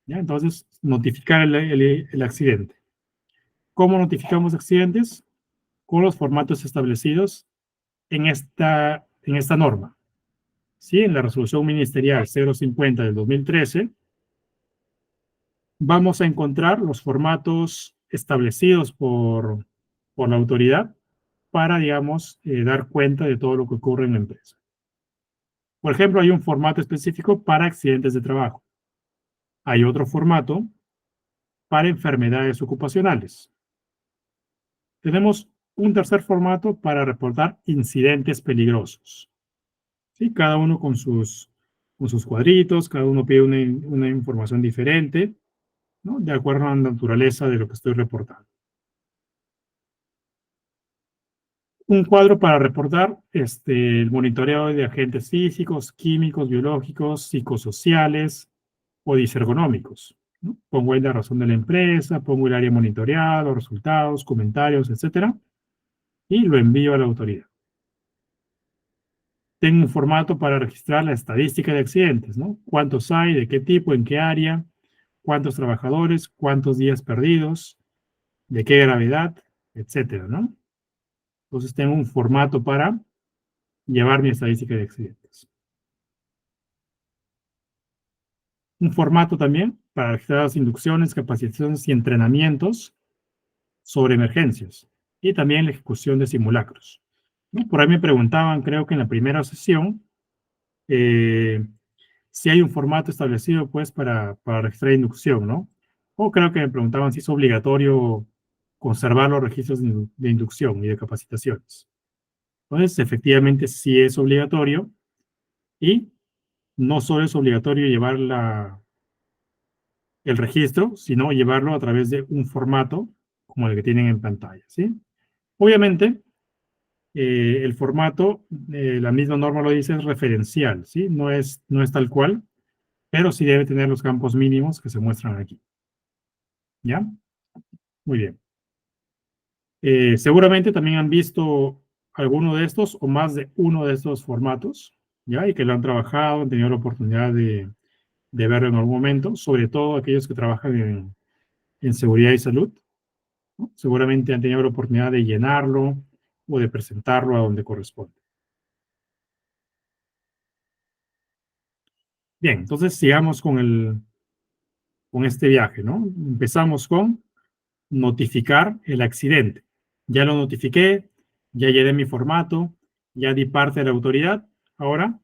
¿Ya? Entonces, notificar el accidente. ¿Cómo notificamos accidentes? Con los formatos establecidos en esta norma. ¿Sí? En la resolución ministerial 050 del 2013, vamos a encontrar los formatos establecidos por la autoridad para, digamos, dar cuenta de todo lo que ocurre en la empresa. Por ejemplo, hay un formato específico para accidentes de trabajo. Hay otro formato para enfermedades ocupacionales. Tenemos un tercer formato para reportar incidentes peligrosos. ¿Sí? Cada uno con sus con sus cuadritos, cada uno pide una información diferente, ¿no? De acuerdo a la naturaleza de lo que estoy reportando. Un cuadro para reportar el monitoreo de agentes físicos, químicos, biológicos, psicosociales o disergonómicos, ¿no? Pongo ahí la razón de la empresa, pongo el área monitoreada, los resultados, comentarios, etcétera, y lo envío a la autoridad. Tengo un formato para registrar la estadística de accidentes, ¿no? ¿Cuántos hay, de qué tipo, en qué área, cuántos trabajadores, cuántos días perdidos, de qué gravedad, etcétera, ¿no? Entonces tengo un formato para llevar mi estadística de accidentes. Un formato también para registrar las inducciones, capacitaciones y entrenamientos sobre emergencias y también la ejecución de simulacros, ¿no? Por ahí me preguntaban, creo que en la primera sesión, si hay un formato establecido pues para registrar inducción, ¿no? O creo que me preguntaban si es obligatorio conservar los registros de inducción y de capacitaciones. Entonces, efectivamente sí es obligatorio y no solo es obligatorio llevar el registro, sino llevarlo a través de un formato como el que tienen en pantalla, ¿sí? Obviamente, el formato, la misma norma lo dice, es referencial, ¿sí? No es tal cual, pero sí debe tener los campos mínimos que se muestran aquí, ¿ya? Muy bien. Seguramente también han visto alguno de estos o más de uno de estos formatos, ¿ya? Y que lo han trabajado, han tenido la oportunidad de verlo en algún momento, sobre todo aquellos que trabajan en seguridad y salud, ¿no? Seguramente han tenido la oportunidad de llenarlo o de presentarlo a donde corresponde. Bien, entonces sigamos con este viaje, ¿no? Empezamos con notificar el accidente. Ya lo notifiqué, ya llené mi formato, ya di parte de la autoridad. Ahora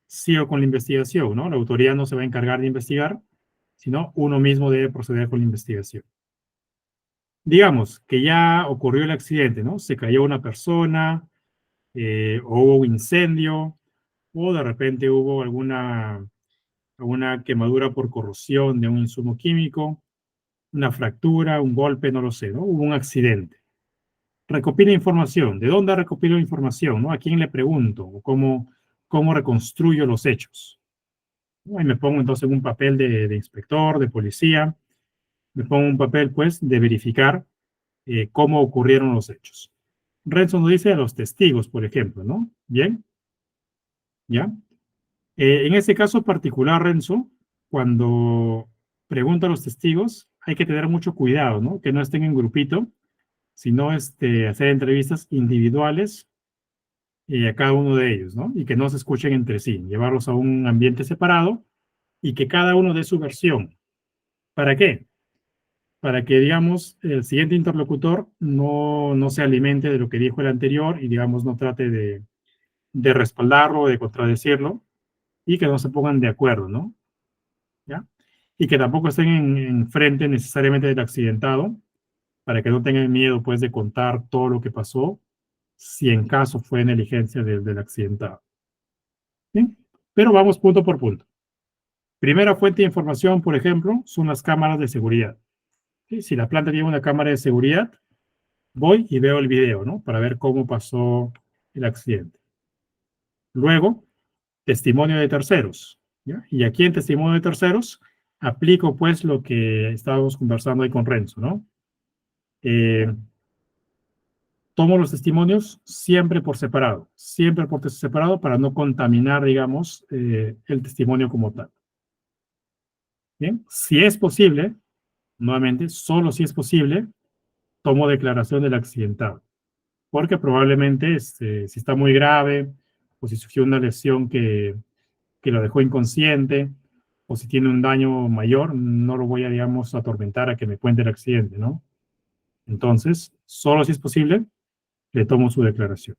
sigo con la investigación, ¿no? La autoridad no se va a encargar de investigar, sino uno mismo debe proceder con la investigación. Digamos que ya ocurrió el accidente, ¿no? Se cayó una persona, o hubo un incendio, o de repente hubo alguna quemadura por corrosión de un insumo químico, una fractura, un golpe, no lo sé, ¿no? Hubo un accidente. Recopila información. ¿De dónde recopilo información? ¿No? ¿A quién le pregunto? ¿O cómo reconstruyo los hechos? ¿No? Y me pongo entonces en un papel de inspector, de policía, me pongo un papel, pues, de verificar cómo ocurrieron los hechos. Renzo nos dice a los testigos, por ejemplo, ¿no? Bien, ¿ya? En este caso particular, Renzo, cuando pregunta a los testigos, hay que tener mucho cuidado, ¿no? Que no estén en grupito, sino hacer entrevistas individuales a cada uno de ellos, ¿no? Y que no se escuchen entre sí, llevarlos a un ambiente separado y que cada uno dé su versión. ¿Para qué? Para que, digamos, el siguiente interlocutor no se alimente de lo que dijo el anterior y, digamos, no trate de respaldarlo o de contradecirlo y que no se pongan de acuerdo, ¿no? ¿Ya? Y que tampoco estén en frente necesariamente del accidentado para que no tengan miedo, pues, de contar todo lo que pasó si en caso fue negligencia del accidentado. ¿Bien? Pero vamos punto por punto. Primera fuente de información, por ejemplo, son las cámaras de seguridad. ¿Sí? Si la planta tiene una cámara de seguridad, voy y veo el video, ¿no? Para ver cómo pasó el accidente. Luego, testimonio de terceros, ¿ya? Y aquí en testimonio de terceros, aplico pues lo que estábamos conversando ahí con Renzo, ¿no? Tomo los testimonios siempre por separado para no contaminar, digamos, el testimonio como tal. Bien, si es posible, nuevamente, solo si es posible, tomo declaración del accidentado, porque probablemente si está muy grave o si sufrió una lesión que lo dejó inconsciente o si tiene un daño mayor, no lo voy a, digamos, atormentar a que me cuente el accidente, ¿no? Entonces, solo si es posible, le tomo su declaración.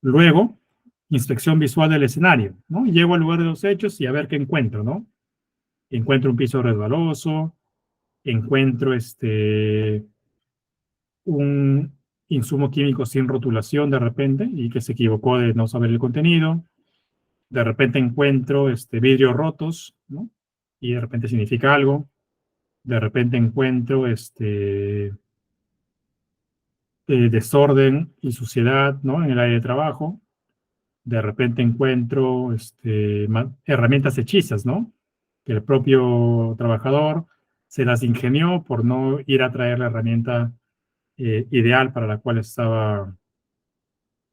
Luego, inspección visual del escenario, ¿no? Llego al lugar de los hechos y a ver qué encuentro, ¿no? Encuentro un piso resbaloso, encuentro un insumo químico sin rotulación de repente y que se equivocó de no saber el contenido, De repente encuentro vidrios rotos, ¿no? Y de repente significa algo. De repente encuentro desorden y suciedad, ¿no? En el área de trabajo. De repente encuentro herramientas hechizas, ¿no? Que el propio trabajador se las ingenió por no ir a traer la herramienta ideal para la cual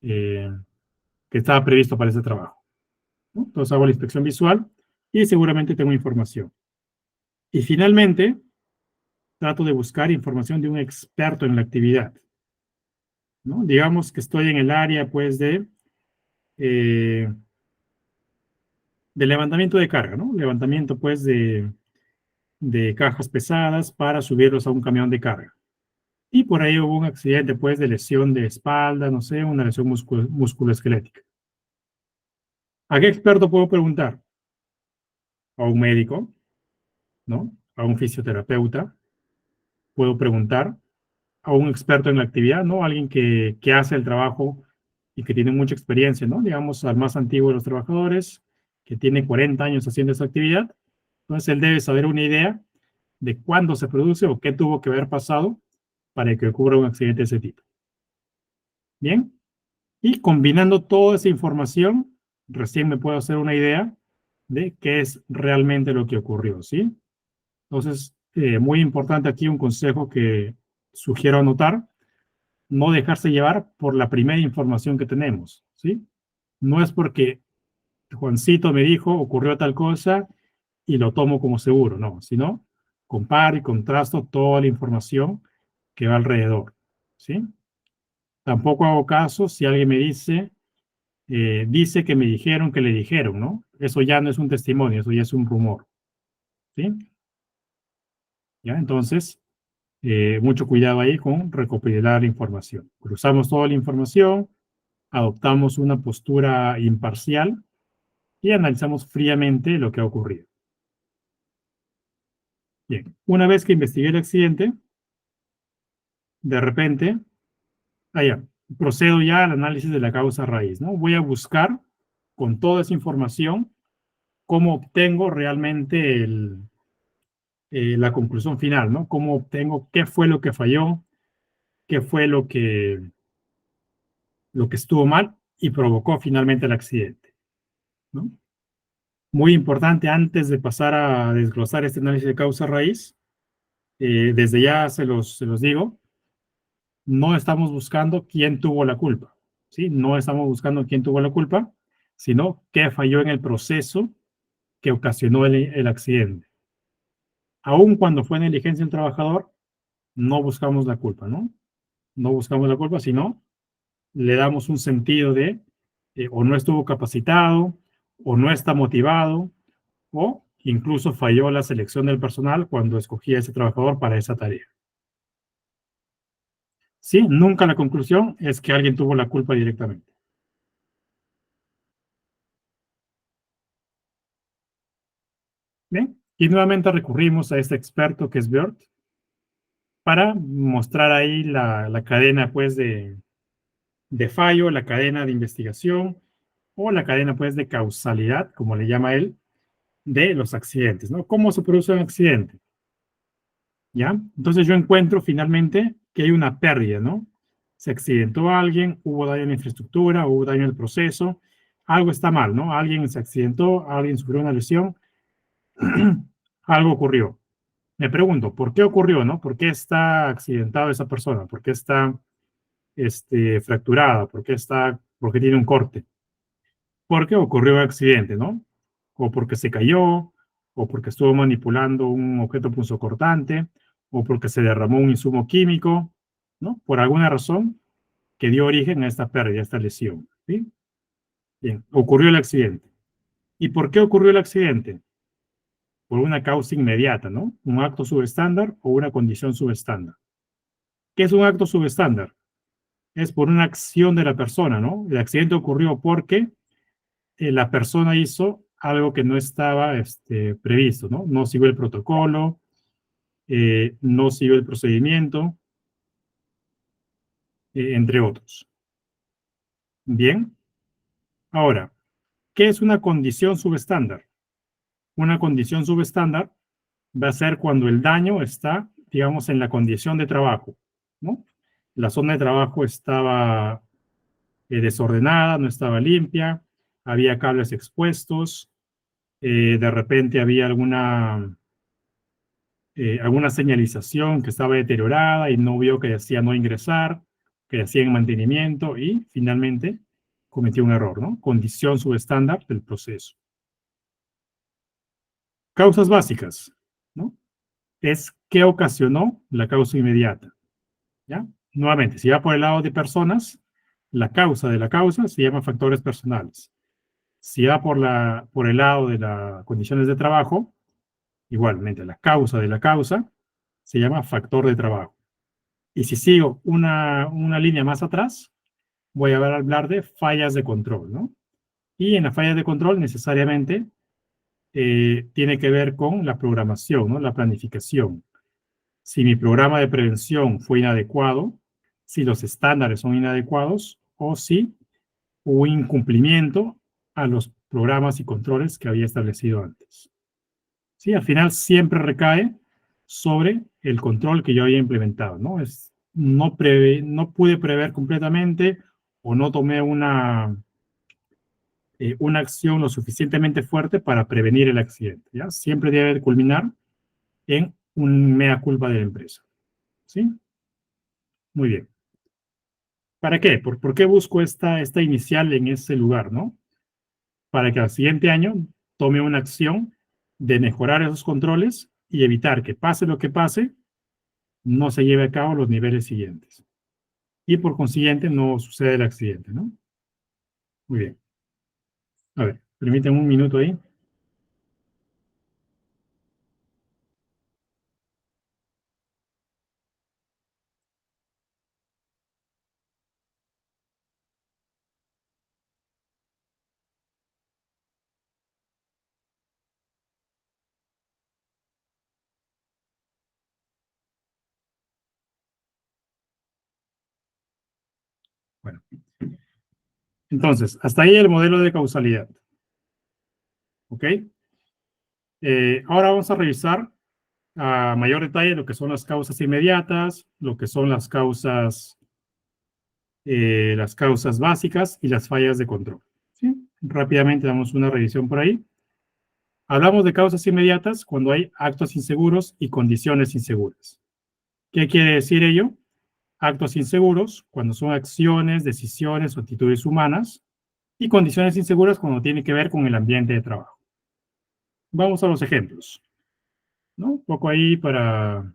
eh, que estaba previsto para ese trabajo, ¿no? Entonces hago la inspección visual y seguramente tengo información. Y finalmente, trato de buscar información de un experto en la actividad, ¿no? Digamos que estoy en el área, pues, eh, de levantamiento de carga, ¿no? Levantamiento, pues, de cajas pesadas para subirlos a un camión de carga. Y por ahí hubo un accidente, pues, de lesión de espalda, no sé, una lesión musculoesquelética. ¿A qué experto puedo preguntar? A un médico, ¿no? A un fisioterapeuta. Puedo preguntar a un experto en la actividad, ¿no? Alguien que hace el trabajo y que tiene mucha experiencia, ¿no? Digamos, al más antiguo de los trabajadores, que tiene 40 años haciendo esa actividad. Entonces, él debe saber una idea de cuándo se produce o qué tuvo que haber pasado para que ocurra un accidente de ese tipo. Bien, y combinando toda esa información, recién me puedo hacer una idea de qué es realmente lo que ocurrió, ¿sí? Entonces, muy importante aquí un consejo que sugiero anotar: no dejarse llevar por la primera información que tenemos, ¿sí? No es porque Juancito me dijo, ocurrió tal cosa y lo tomo como seguro, no, sino comparo y contrasto toda la información que va alrededor, ¿sí? Tampoco hago caso si alguien me dice que me dijeron que le dijeron, ¿no? Eso ya no es un testimonio, eso ya es un rumor, ¿sí? ¿Ya? Entonces, mucho cuidado ahí con recopilar la información. Cruzamos toda la información, adoptamos una postura imparcial y analizamos fríamente lo que ha ocurrido. Bien, una vez que investigué el accidente, de repente, procedo ya al análisis de la causa raíz, ¿no? Voy a buscar con toda esa información cómo obtengo realmente la conclusión final, ¿no? Cómo obtengo qué fue lo que falló, qué fue lo que estuvo mal y provocó finalmente el accidente, ¿no? Muy importante, antes de pasar a desglosar este análisis de causa raíz, desde ya se los digo, no estamos buscando quién tuvo la culpa, ¿sí? No estamos buscando quién tuvo la culpa, sino qué falló en el proceso que ocasionó el accidente. Aun cuando fue negligencia del trabajador, no buscamos la culpa, ¿no? No buscamos la culpa, sino le damos un sentido de o no estuvo capacitado, o no está motivado, o incluso falló la selección del personal cuando escogía a ese trabajador para esa tarea. Sí, nunca la conclusión es que alguien tuvo la culpa directamente. Bien, y nuevamente recurrimos a este experto que es Björk para mostrar ahí la cadena, pues, de fallo, la cadena de investigación o la cadena, pues, de causalidad, como le llama él, de los accidentes, ¿no? ¿Cómo se produce un accidente? ¿Ya? Entonces yo encuentro finalmente que hay una pérdida, ¿no? Se accidentó a alguien, hubo daño en la infraestructura, hubo daño en el proceso, algo está mal, ¿no? Alguien se accidentó, alguien sufrió una lesión, algo ocurrió. Me pregunto, ¿por qué ocurrió, no? ¿Por qué está accidentada esa persona? ¿Por qué está fracturada? ¿Por qué tiene un corte? Porque ocurrió un accidente, ¿no? O porque se cayó, o porque estuvo manipulando un objeto punzocortante, o porque se derramó un insumo químico, ¿no? Por alguna razón que dio origen a esta pérdida, a esta lesión, ¿sí? Bien, ocurrió el accidente. ¿Y por qué ocurrió el accidente? Por una causa inmediata, ¿no? Un acto subestándar o una condición subestándar. ¿Qué es un acto subestándar? Es por una acción de la persona, ¿no? El accidente ocurrió porque la persona hizo algo que no estaba previsto, ¿no? No siguió el protocolo, no siguió el procedimiento, entre otros. Bien, ahora, ¿Qué es una condición subestándar? Una condición subestándar va a ser cuando el daño está, digamos, en la condición de trabajo, ¿no? La zona de trabajo estaba desordenada, no estaba limpia, había cables expuestos, de repente había alguna señalización que estaba deteriorada y no vio que decía no ingresar, que decía en mantenimiento y finalmente cometió un error, ¿no? Condición subestándar del proceso. Causas básicas, ¿no? Es qué ocasionó la causa inmediata, ¿ya? Nuevamente, si va por el lado de personas, la causa de la causa se llama factores personales. Si va por el lado de las condiciones de trabajo, igualmente la causa de la causa se llama factor de trabajo. Y si sigo una línea más atrás, voy a hablar de fallas de control, ¿no? Y en las fallas de control necesariamente tiene que ver con la programación, ¿no? La planificación. Si mi programa de prevención fue inadecuado, si los estándares son inadecuados o si hubo incumplimiento a los programas y controles que había establecido antes. ¿Sí? Al final siempre recae sobre el control que yo había implementado, ¿no? No pude prever completamente o no tomé una acción lo suficientemente fuerte para prevenir el accidente, ¿ya? Siempre debe culminar en un mea culpa de la empresa, ¿sí? Muy bien. ¿Para qué? ¿Por qué busco esta inicial en ese lugar, no? Para que al siguiente año tome una acción de mejorar esos controles y evitar que pase lo que pase, no se lleve a cabo los niveles siguientes. Y por consiguiente no sucede el accidente, ¿no? Muy bien. A ver, permítanme un minuto ahí. Bueno, entonces, hasta ahí el modelo de causalidad. ¿Ok? Ahora vamos a revisar a mayor detalle lo que son las causas inmediatas, lo que son las causas básicas y las fallas de control. ¿Sí? Rápidamente damos una revisión por ahí. Hablamos de causas inmediatas cuando hay actos inseguros y condiciones inseguras. ¿Qué quiere decir ello? Actos inseguros cuando son acciones, decisiones o actitudes humanas y condiciones inseguras cuando tiene que ver con el ambiente de trabajo. Vamos a los ejemplos, ¿no? Un poco ahí para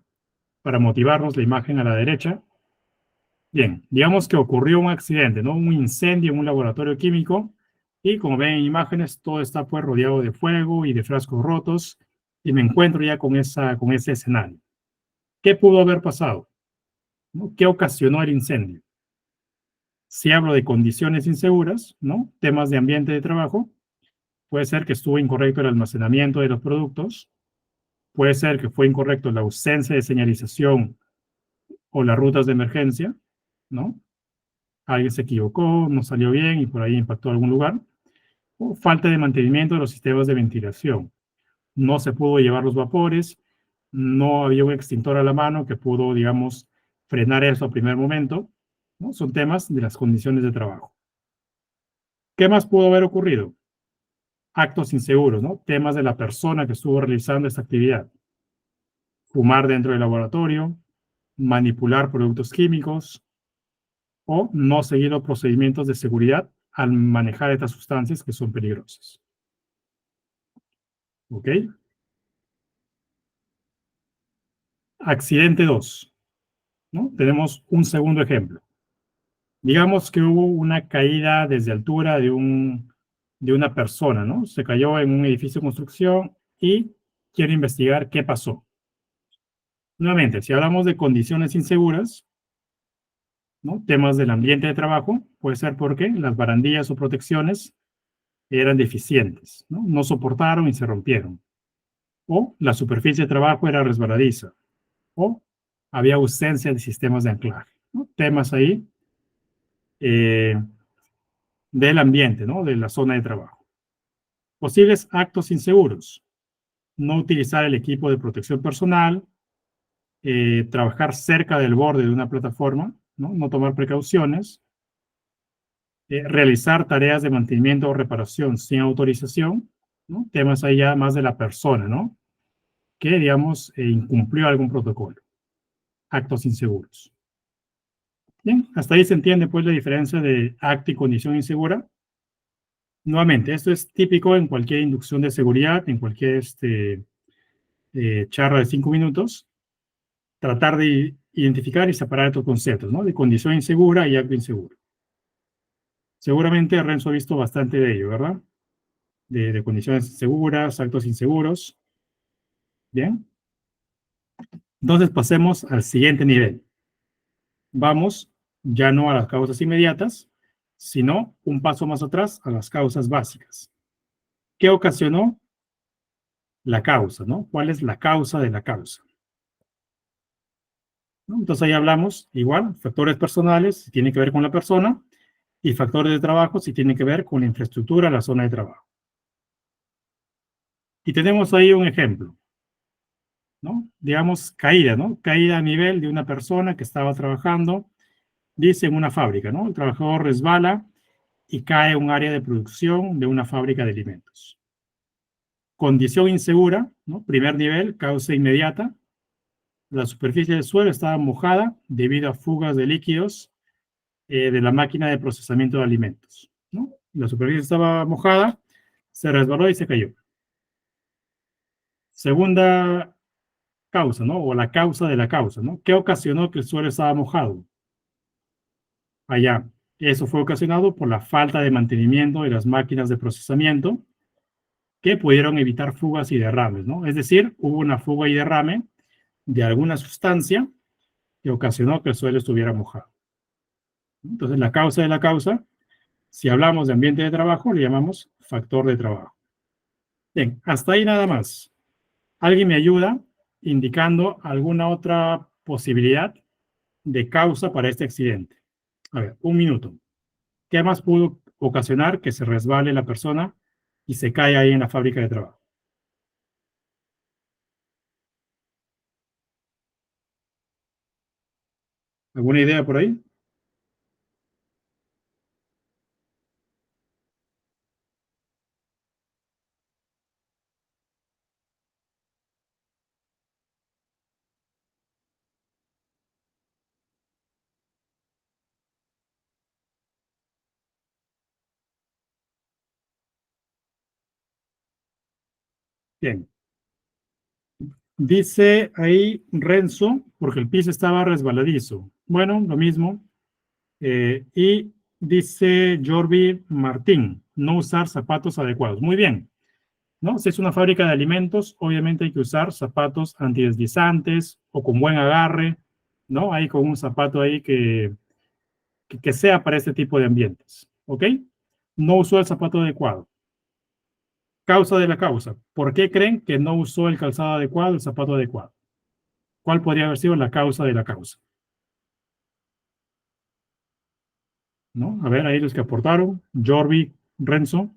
motivarnos la imagen a la derecha. Bien, digamos que ocurrió un accidente, ¿no? Un incendio en un laboratorio químico y como ven en imágenes, todo está pues rodeado de fuego y de frascos rotos y me encuentro ya con ese escenario. ¿Qué pudo haber pasado? ¿No? ¿Qué ocasionó el incendio? Si hablo de condiciones inseguras, ¿no? Temas de ambiente de trabajo, puede ser que estuvo incorrecto el almacenamiento de los productos, puede ser que fue incorrecto la ausencia de señalización o las rutas de emergencia, ¿no? Alguien se equivocó, no salió bien y por ahí impactó algún lugar. O falta de mantenimiento de los sistemas de ventilación. No se pudo llevar los vapores, no había un extintor a la mano que pudo, digamos, frenar eso a primer momento, ¿no? Son temas de las condiciones de trabajo. ¿Qué más pudo haber ocurrido? Actos inseguros, ¿no? Temas de la persona que estuvo realizando esta actividad. Fumar dentro del laboratorio, manipular productos químicos o no seguir los procedimientos de seguridad al manejar estas sustancias que son peligrosas. ¿Ok? Accidente 2, ¿no? Tenemos un segundo ejemplo. Digamos que hubo una caída desde altura de una persona, ¿no? Se cayó en un edificio de construcción y quiero investigar qué pasó. Nuevamente, si hablamos de condiciones inseguras, ¿no? Temas del ambiente de trabajo, puede ser porque las barandillas o protecciones eran deficientes, ¿no? No soportaron y se rompieron. O la superficie de trabajo era resbaladiza. O había ausencia de sistemas de anclaje, ¿no? Temas ahí del ambiente, ¿no? De la zona de trabajo. Posibles actos inseguros. No utilizar el equipo de protección personal, trabajar cerca del borde de una plataforma, no tomar precauciones, realizar tareas de mantenimiento o reparación sin autorización, ¿no? Temas ahí ya más de la persona, ¿no? Que, digamos, incumplió algún protocolo. Actos inseguros. Bien, hasta ahí se entiende, pues, la diferencia de acto y condición insegura. Nuevamente, esto es típico en cualquier inducción de seguridad, en cualquier charla de 5 minutos, tratar de identificar y separar estos conceptos, ¿no? De condición insegura y acto inseguro. Seguramente Renzo ha visto bastante de ello, ¿verdad? De condiciones inseguras, actos inseguros. Bien. Entonces pasemos al siguiente nivel. Vamos ya no a las causas inmediatas, sino un paso más atrás a las causas básicas. ¿Qué ocasionó la causa, no? ¿Cuál es la causa de la causa? ¿No? Entonces ahí hablamos, igual, factores personales, si tiene que ver con la persona, y factores de trabajo, si tiene que ver con la infraestructura, la zona de trabajo. Y tenemos ahí un ejemplo, ¿no? Digamos, caída, ¿no? Caída a nivel de una persona que estaba trabajando, dice, en una fábrica, ¿no? El trabajador resbala y cae en un área de producción de una fábrica de alimentos. Condición insegura, ¿no? Primer nivel, causa inmediata. La superficie del suelo estaba mojada debido a fugas de líquidos de la máquina de procesamiento de alimentos, ¿no? La superficie estaba mojada, se resbaló y se cayó. Segunda causa, ¿no? O la causa de la causa, ¿no? ¿Qué ocasionó que el suelo estaba mojado? Allá. Eso fue ocasionado por la falta de mantenimiento de las máquinas de procesamiento que pudieron evitar fugas y derrames, ¿no? Es decir, hubo una fuga y derrame de alguna sustancia que ocasionó que el suelo estuviera mojado. Entonces, la causa de la causa, si hablamos de ambiente de trabajo, le llamamos factor de trabajo. Bien, hasta ahí nada más. ¿Alguien me ayuda indicando alguna otra posibilidad de causa para este accidente? A ver, un minuto. ¿Qué más pudo ocasionar que se resbale la persona y se cae ahí en la fábrica de trabajo? ¿Alguna idea por ahí? Bien. Dice ahí Renzo, porque el piso estaba resbaladizo. Bueno, lo mismo. Y dice Jordi Martín, no usar zapatos adecuados. Muy bien, ¿no? Si es una fábrica de alimentos, obviamente hay que usar zapatos antideslizantes o con buen agarre, ¿no? Hay con un zapato ahí que sea para este tipo de ambientes, ¿ok? No usó el zapato adecuado. Causa de la causa. ¿Por qué creen que no usó el calzado adecuado, el zapato adecuado? ¿Cuál podría haber sido la causa de la causa? ¿No? A ver, ahí los que aportaron, Jordi, Renzo.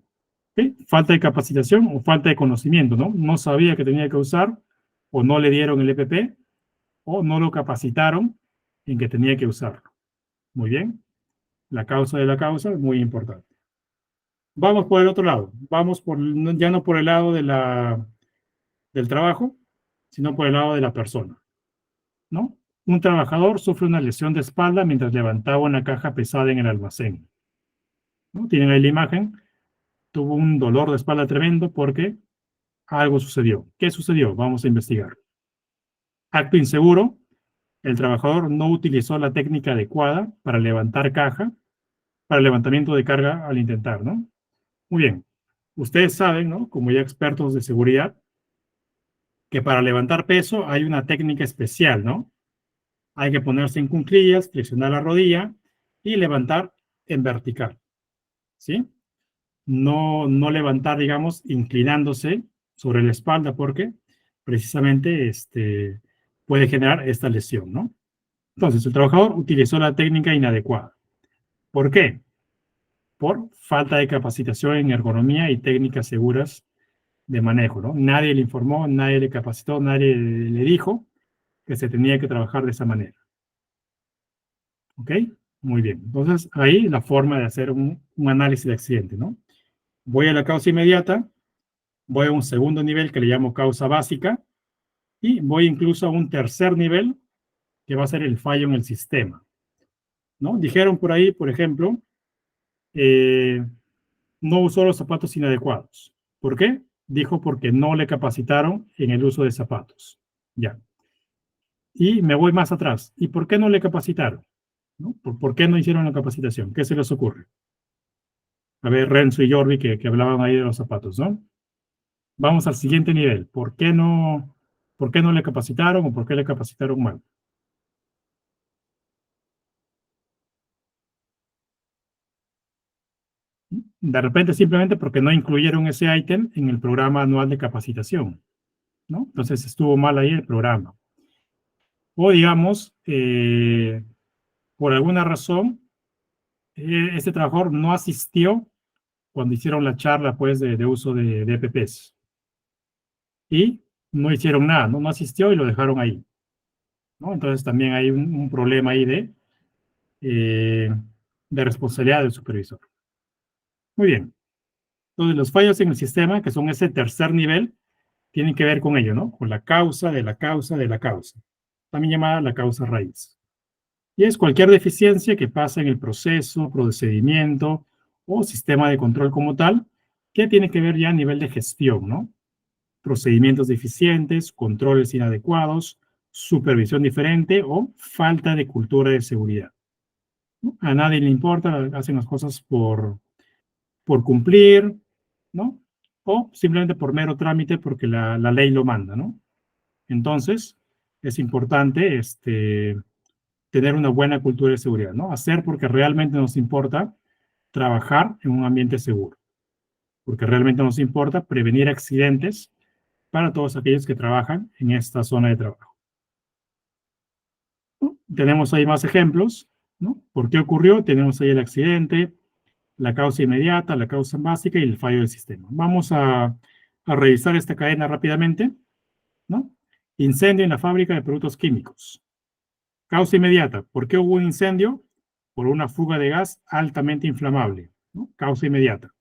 ¿Sí? Falta de capacitación o falta de conocimiento, ¿no? No sabía que tenía que usar, o no le dieron el EPP, o no lo capacitaron en que tenía que usarlo. Muy bien. La causa de la causa es muy importante. Vamos por el otro lado. Vamos por, ya no por el lado del trabajo, sino por el lado de la persona, ¿no? Un trabajador sufre una lesión de espalda mientras levantaba una caja pesada en el almacén, ¿no? Tienen ahí la imagen. Tuvo un dolor de espalda tremendo porque algo sucedió. ¿Qué sucedió? Vamos a investigar. Acto inseguro. El trabajador no utilizó la técnica adecuada para levantar caja, para el levantamiento de carga al intentar, ¿no? Muy bien. Ustedes saben, ¿no? Como ya expertos de seguridad, que para levantar peso hay una técnica especial, ¿no? Hay que ponerse en cuclillas, flexionar la rodilla y levantar en vertical, ¿sí? No levantar, digamos, inclinándose sobre la espalda porque precisamente puede generar esta lesión, ¿no? Entonces, el trabajador utilizó la técnica inadecuada. ¿Por qué? por falta de capacitación en ergonomía y técnicas seguras de manejo, ¿no? Nadie le informó, nadie le capacitó, nadie le dijo que se tenía que trabajar de esa manera. ¿Ok? Muy bien. Entonces, ahí la forma de hacer un análisis de accidente, ¿no? Voy a la causa inmediata, voy a un segundo nivel que le llamo causa básica, y voy incluso a un tercer nivel, que va a ser el fallo en el sistema, ¿no? Dijeron por ahí, por ejemplo, no usó los zapatos inadecuados. ¿Por qué? Dijo porque no le capacitaron en el uso de zapatos. Ya. Y me voy más atrás. ¿Y por qué no le capacitaron? ¿No? ¿Por qué no hicieron la capacitación? ¿Qué se les ocurre? A ver, Renzo y Jordi que hablaban ahí de los zapatos, ¿no? Vamos al siguiente nivel. ¿Por qué no le capacitaron o por qué le capacitaron mal? De repente simplemente porque no incluyeron ese ítem en el programa anual de capacitación, ¿no? Entonces estuvo mal ahí el programa. O digamos, por alguna razón, este trabajador no asistió cuando hicieron la charla pues, de uso de EPPs. Y no hicieron nada, ¿no? No asistió y lo dejaron ahí, ¿no? Entonces también hay un problema ahí de responsabilidad del supervisor. Muy bien. Entonces los fallos en el sistema, que son ese tercer nivel, tienen que ver con ello, ¿no? Con la causa de la causa de la causa. También llamada la causa raíz. Y es cualquier deficiencia que pasa en el proceso, procedimiento o sistema de control como tal, que tiene que ver ya a nivel de gestión, ¿no? Procedimientos deficientes, controles inadecuados, supervisión diferente o falta de cultura de seguridad, ¿no? A nadie le importa, hacen las cosas por cumplir, ¿no? O simplemente por mero trámite porque la ley lo manda, ¿no? Entonces, es importante tener una buena cultura de seguridad, ¿no? Hacer porque realmente nos importa trabajar en un ambiente seguro, porque realmente nos importa prevenir accidentes para todos aquellos que trabajan en esta zona de trabajo, ¿no? Tenemos ahí más ejemplos, ¿no? ¿Por qué ocurrió? Tenemos ahí el accidente, la causa inmediata, la causa básica y el fallo del sistema. Vamos a revisar esta cadena rápidamente, ¿no? Incendio en la fábrica de productos químicos. Causa inmediata. ¿Por qué hubo un incendio? Por una fuga de gas altamente inflamable, ¿no? Causa inmediata.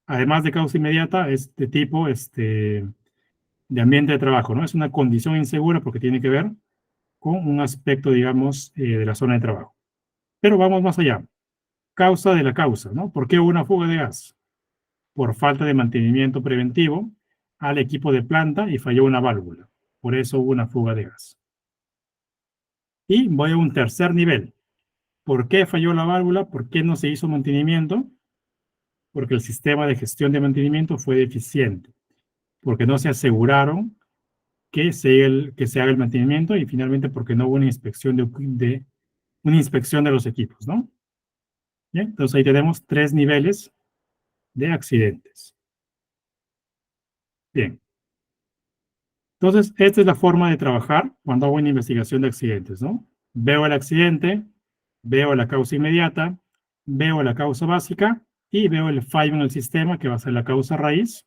Además de causa inmediata, es de tipo de ambiente de trabajo, ¿no? Es una condición insegura porque tiene que ver con un aspecto, digamos, de la zona de trabajo. Pero vamos más allá. Causa de la causa, ¿no? ¿Por qué hubo una fuga de gas? Por falta de mantenimiento preventivo al equipo de planta y falló una válvula. Por eso hubo una fuga de gas. Y voy a un tercer nivel. ¿Por qué falló la válvula? ¿Por qué no se hizo mantenimiento? Porque el sistema de gestión de mantenimiento fue deficiente. Porque no se aseguraron que se haga el mantenimiento y finalmente porque no hubo una inspección una inspección de los equipos, ¿no? Bien, entonces ahí tenemos 3 niveles de accidentes. Bien. Entonces, esta es la forma de trabajar cuando hago una investigación de accidentes, ¿no? Veo el accidente, veo la causa inmediata, veo la causa básica y veo el fallo en el sistema, que va a ser la causa raíz,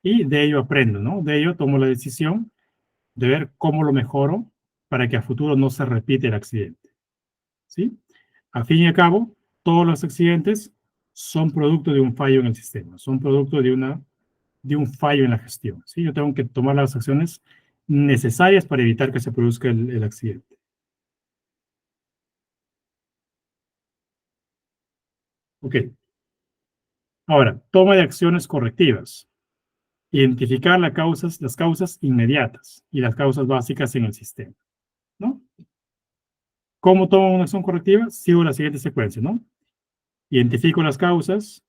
y de ello aprendo, ¿no? De ello tomo la decisión de ver cómo lo mejoro para que a futuro no se repite el accidente, ¿sí? Al fin y al cabo, todos los accidentes son producto de un fallo en el sistema, son producto de un fallo en la gestión, ¿sí? Yo tengo que tomar las acciones necesarias para evitar que se produzca el accidente. Ok. Ahora, toma de acciones correctivas. Identificar las causas inmediatas y las causas básicas en el sistema, ¿no? ¿Cómo tomo una acción correctiva? Sigo la siguiente secuencia, ¿no? Identifico las causas.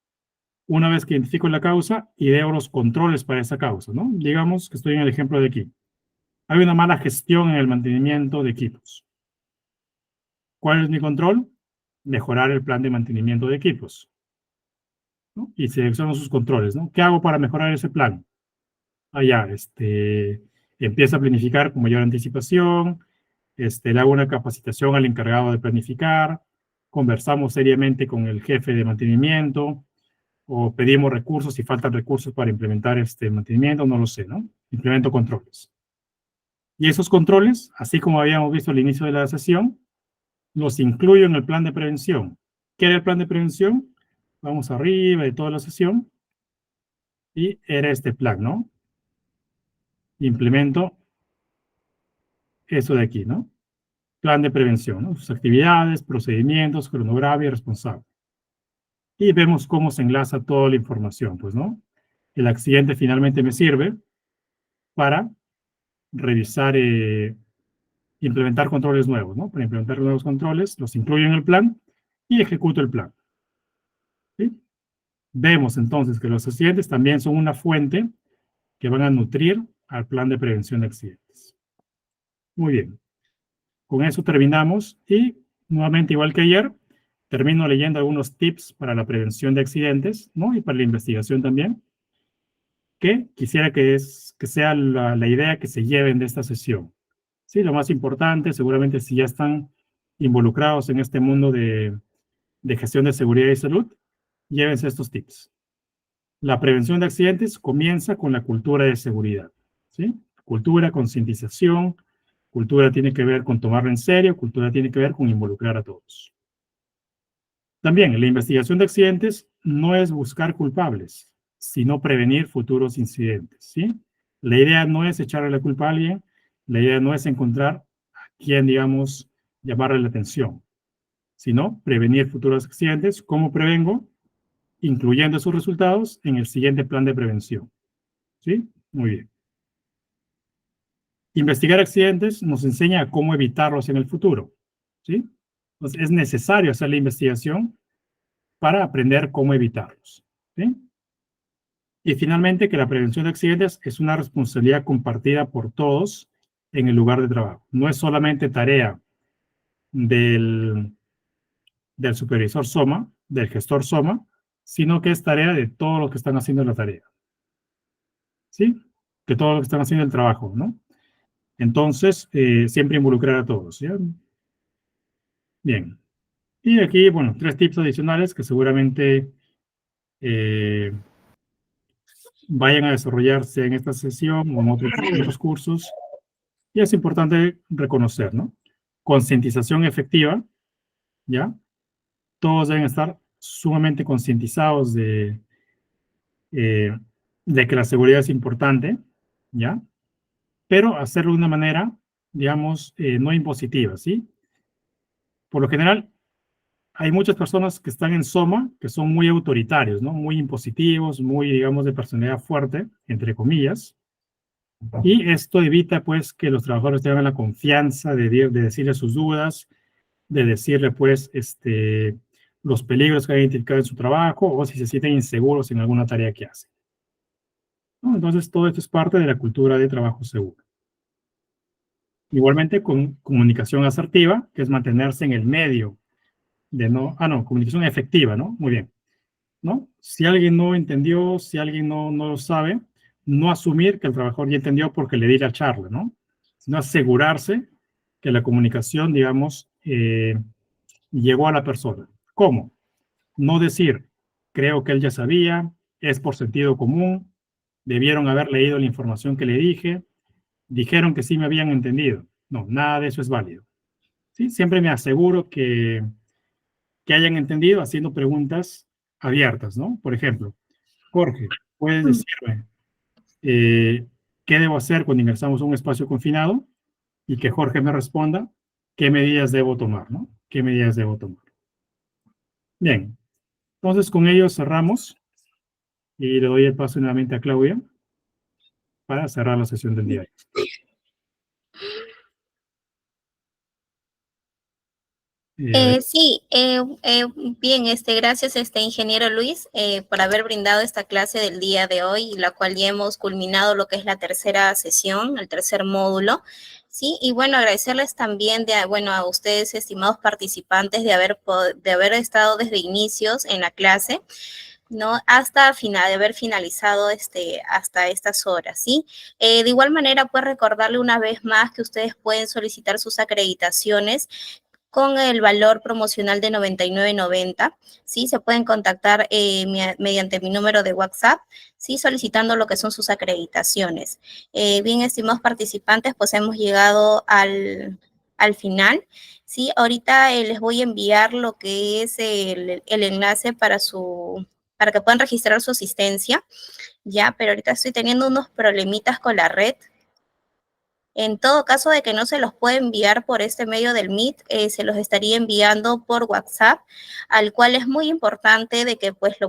Una vez que identifico la causa, ideo los controles para esa causa, ¿no? Digamos que estoy en el ejemplo de aquí. Hay una mala gestión en el mantenimiento de equipos. ¿Cuál es mi control? Mejorar el plan de mantenimiento de equipos, ¿no? Y selecciono sus controles, ¿no? ¿Qué hago para mejorar ese plan? Allá, empieza a planificar con mayor anticipación, le hago una capacitación al encargado de planificar, conversamos seriamente con el jefe de mantenimiento, o pedimos recursos si faltan recursos para implementar este mantenimiento, no lo sé, ¿no? Implemento controles. Y esos controles, así como habíamos visto al inicio de la sesión, los incluyo en el plan de prevención. ¿Qué era el plan de prevención? Vamos arriba de toda la sesión y era este plan, ¿no? Implemento eso de aquí, ¿no? Plan de prevención, ¿no? Sus actividades, procedimientos, cronograma y responsable. Y vemos cómo se enlaza toda la información, pues, ¿no? El accidente finalmente me sirve para revisar, implementar controles nuevos, ¿no? Para implementar nuevos controles, los incluyo en el plan y ejecuto el plan. ¿Sí? Vemos entonces que los accidentes también son una fuente que van a nutrir al plan de prevención de accidentes. Muy bien. Con eso terminamos y nuevamente, igual que ayer, termino leyendo algunos tips para la prevención de accidentes, ¿no? Y para la investigación también, que quisiera que sea la idea que se lleven de esta sesión. Sí, lo más importante, seguramente si ya están involucrados en este mundo de gestión de seguridad y salud, llévense estos tips. La prevención de accidentes comienza con la cultura de seguridad, ¿sí? Cultura, concientización, cultura tiene que ver con tomarlo en serio, cultura tiene que ver con involucrar a todos. También, la investigación de accidentes no es buscar culpables, sino prevenir futuros incidentes, ¿sí? La idea no es echarle la culpa a alguien, la idea no es encontrar a quien, digamos, llamarle la atención, sino prevenir futuros accidentes. ¿Cómo prevengo? Incluyendo sus resultados en el siguiente plan de prevención, ¿sí? Muy bien. Investigar accidentes nos enseña cómo evitarlos en el futuro, ¿sí? Entonces, es necesario hacer la investigación para aprender cómo evitarlos, ¿sí? Y finalmente, que la prevención de accidentes es una responsabilidad compartida por todos en el lugar de trabajo. No es solamente tarea del supervisor SOMA, del gestor SOMA, sino que es tarea de todos los que están haciendo la tarea, ¿sí? De todos los que están haciendo el trabajo, ¿no? Entonces, siempre involucrar a todos, ¿ya? Bien. Y aquí, bueno, 3 tips adicionales que seguramente vayan a desarrollarse en esta sesión o en otros cursos. Y es importante reconocer, ¿no? Concientización efectiva, ¿ya? Todos deben estar sumamente concientizados de que la seguridad es importante, ¿ya? Pero hacerlo de una manera, digamos, no impositiva, ¿sí? Por lo general, hay muchas personas que están en SOMA que son muy autoritarios, ¿no? Muy impositivos, muy, digamos, de personalidad fuerte, entre comillas. Y esto evita, pues, que los trabajadores tengan la confianza de decirle sus dudas, de decirle, pues, los peligros que hay identificado en su trabajo o si se sienten inseguros en alguna tarea que hacen, ¿no? Entonces, todo esto es parte de la cultura de trabajo seguro. Igualmente, con comunicación asertiva, que es mantenerse en el medio de comunicación efectiva, ¿no? Muy bien, ¿no? Si alguien no entendió, si alguien no lo sabe, no asumir que el trabajador ya entendió porque le di la charla, ¿no? Sino asegurarse que la comunicación, digamos, llegó a la persona. ¿Cómo? No decir, creo que él ya sabía, es por sentido común, debieron haber leído la información que le dije, dijeron que sí me habían entendido. No, nada de eso es válido. ¿Sí? Siempre me aseguro que hayan entendido haciendo preguntas abiertas, ¿no? Por ejemplo, Jorge, ¿puedes decirme qué debo hacer cuando ingresamos a un espacio confinado? Y que Jorge me responda qué medidas debo tomar, ¿no? ¿Qué medidas debo tomar? Bien, entonces con ello cerramos y le doy el paso nuevamente a Claudia para cerrar la sesión del día de hoy. Sí, bien, gracias, ingeniero Luis, por haber brindado esta clase del día de hoy, la cual ya hemos culminado lo que es la tercera sesión, el tercer módulo, sí, y bueno, agradecerles también a ustedes, estimados participantes, de haber estado desde inicios en la clase, ¿no? De haber finalizado hasta estas horas, ¿sí? De igual manera, pues recordarle una vez más que ustedes pueden solicitar sus acreditaciones con el valor promocional de 99.90, ¿sí? Se pueden contactar mediante mi número de WhatsApp, ¿sí? Solicitando lo que son sus acreditaciones. Bien, estimados participantes, pues hemos llegado al final, ¿sí? Ahorita les voy a enviar lo que es el enlace para que puedan registrar su asistencia, ¿ya? Pero ahorita estoy teniendo unos problemitas con la red. En todo caso de que no se los pueda enviar por este medio del Meet, se los estaría enviando por WhatsApp, al cual es muy importante de que pues se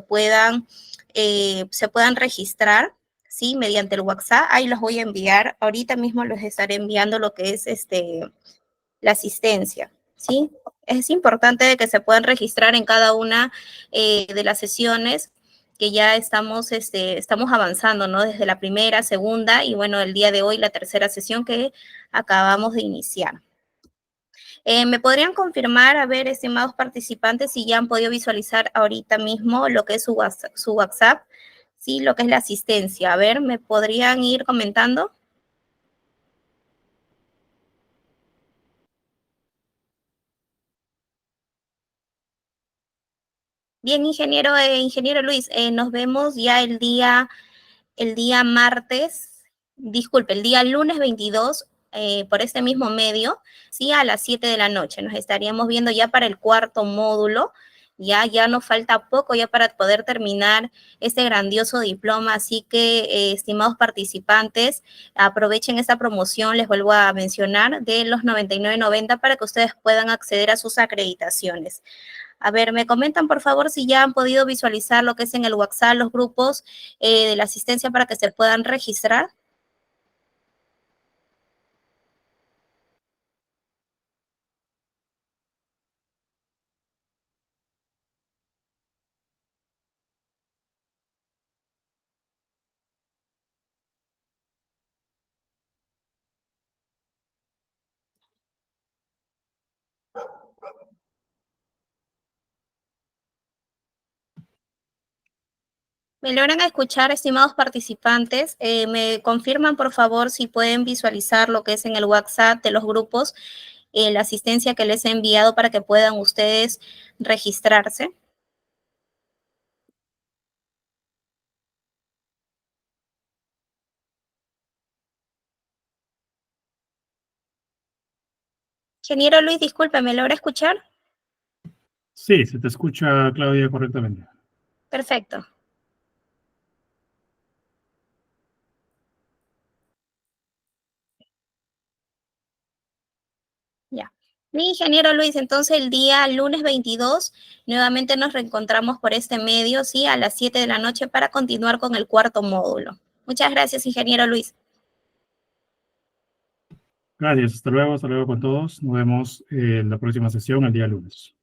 puedan registrar, ¿sí? Mediante el WhatsApp. Ahí los voy a enviar. Ahorita mismo les estaré enviando lo que es la asistencia, ¿sí? Es importante de que se puedan registrar en cada una de las sesiones que ya estamos avanzando, ¿no? Desde la primera, segunda y bueno, el día de hoy la tercera sesión que acabamos de iniciar. ¿Me podrían confirmar, a ver, estimados participantes, si ya han podido visualizar ahorita mismo lo que es su WhatsApp, sí, lo que es la asistencia? A ver, ¿me podrían ir comentando? Bien, ingeniero Luis, nos vemos ya el día martes, disculpe, el día lunes 22, por este mismo medio, sí, a las 7 de la noche. Nos estaríamos viendo ya para el cuarto módulo. Ya nos falta poco ya para poder terminar este grandioso diploma, así que, estimados participantes, aprovechen esta promoción, les vuelvo a mencionar, de los 99.90 para que ustedes puedan acceder a sus acreditaciones. A ver, me comentan por favor si ya han podido visualizar lo que es en el WhatsApp, los grupos de la asistencia para que se puedan registrar. ¿Me logran escuchar, estimados participantes? ¿Me confirman, por favor, si pueden visualizar lo que es en el WhatsApp de los grupos, la asistencia que les he enviado para que puedan ustedes registrarse? Ingeniero Luis, disculpe, ¿me logra escuchar? Sí, se te escucha, Claudia, correctamente. Perfecto. Ya. Mi ingeniero Luis, entonces el día lunes 22 nuevamente nos reencontramos por este medio, sí, a las 7 de la noche para continuar con el cuarto módulo. Muchas gracias, ingeniero Luis. Gracias, hasta luego con todos. Nos vemos en la próxima sesión el día lunes.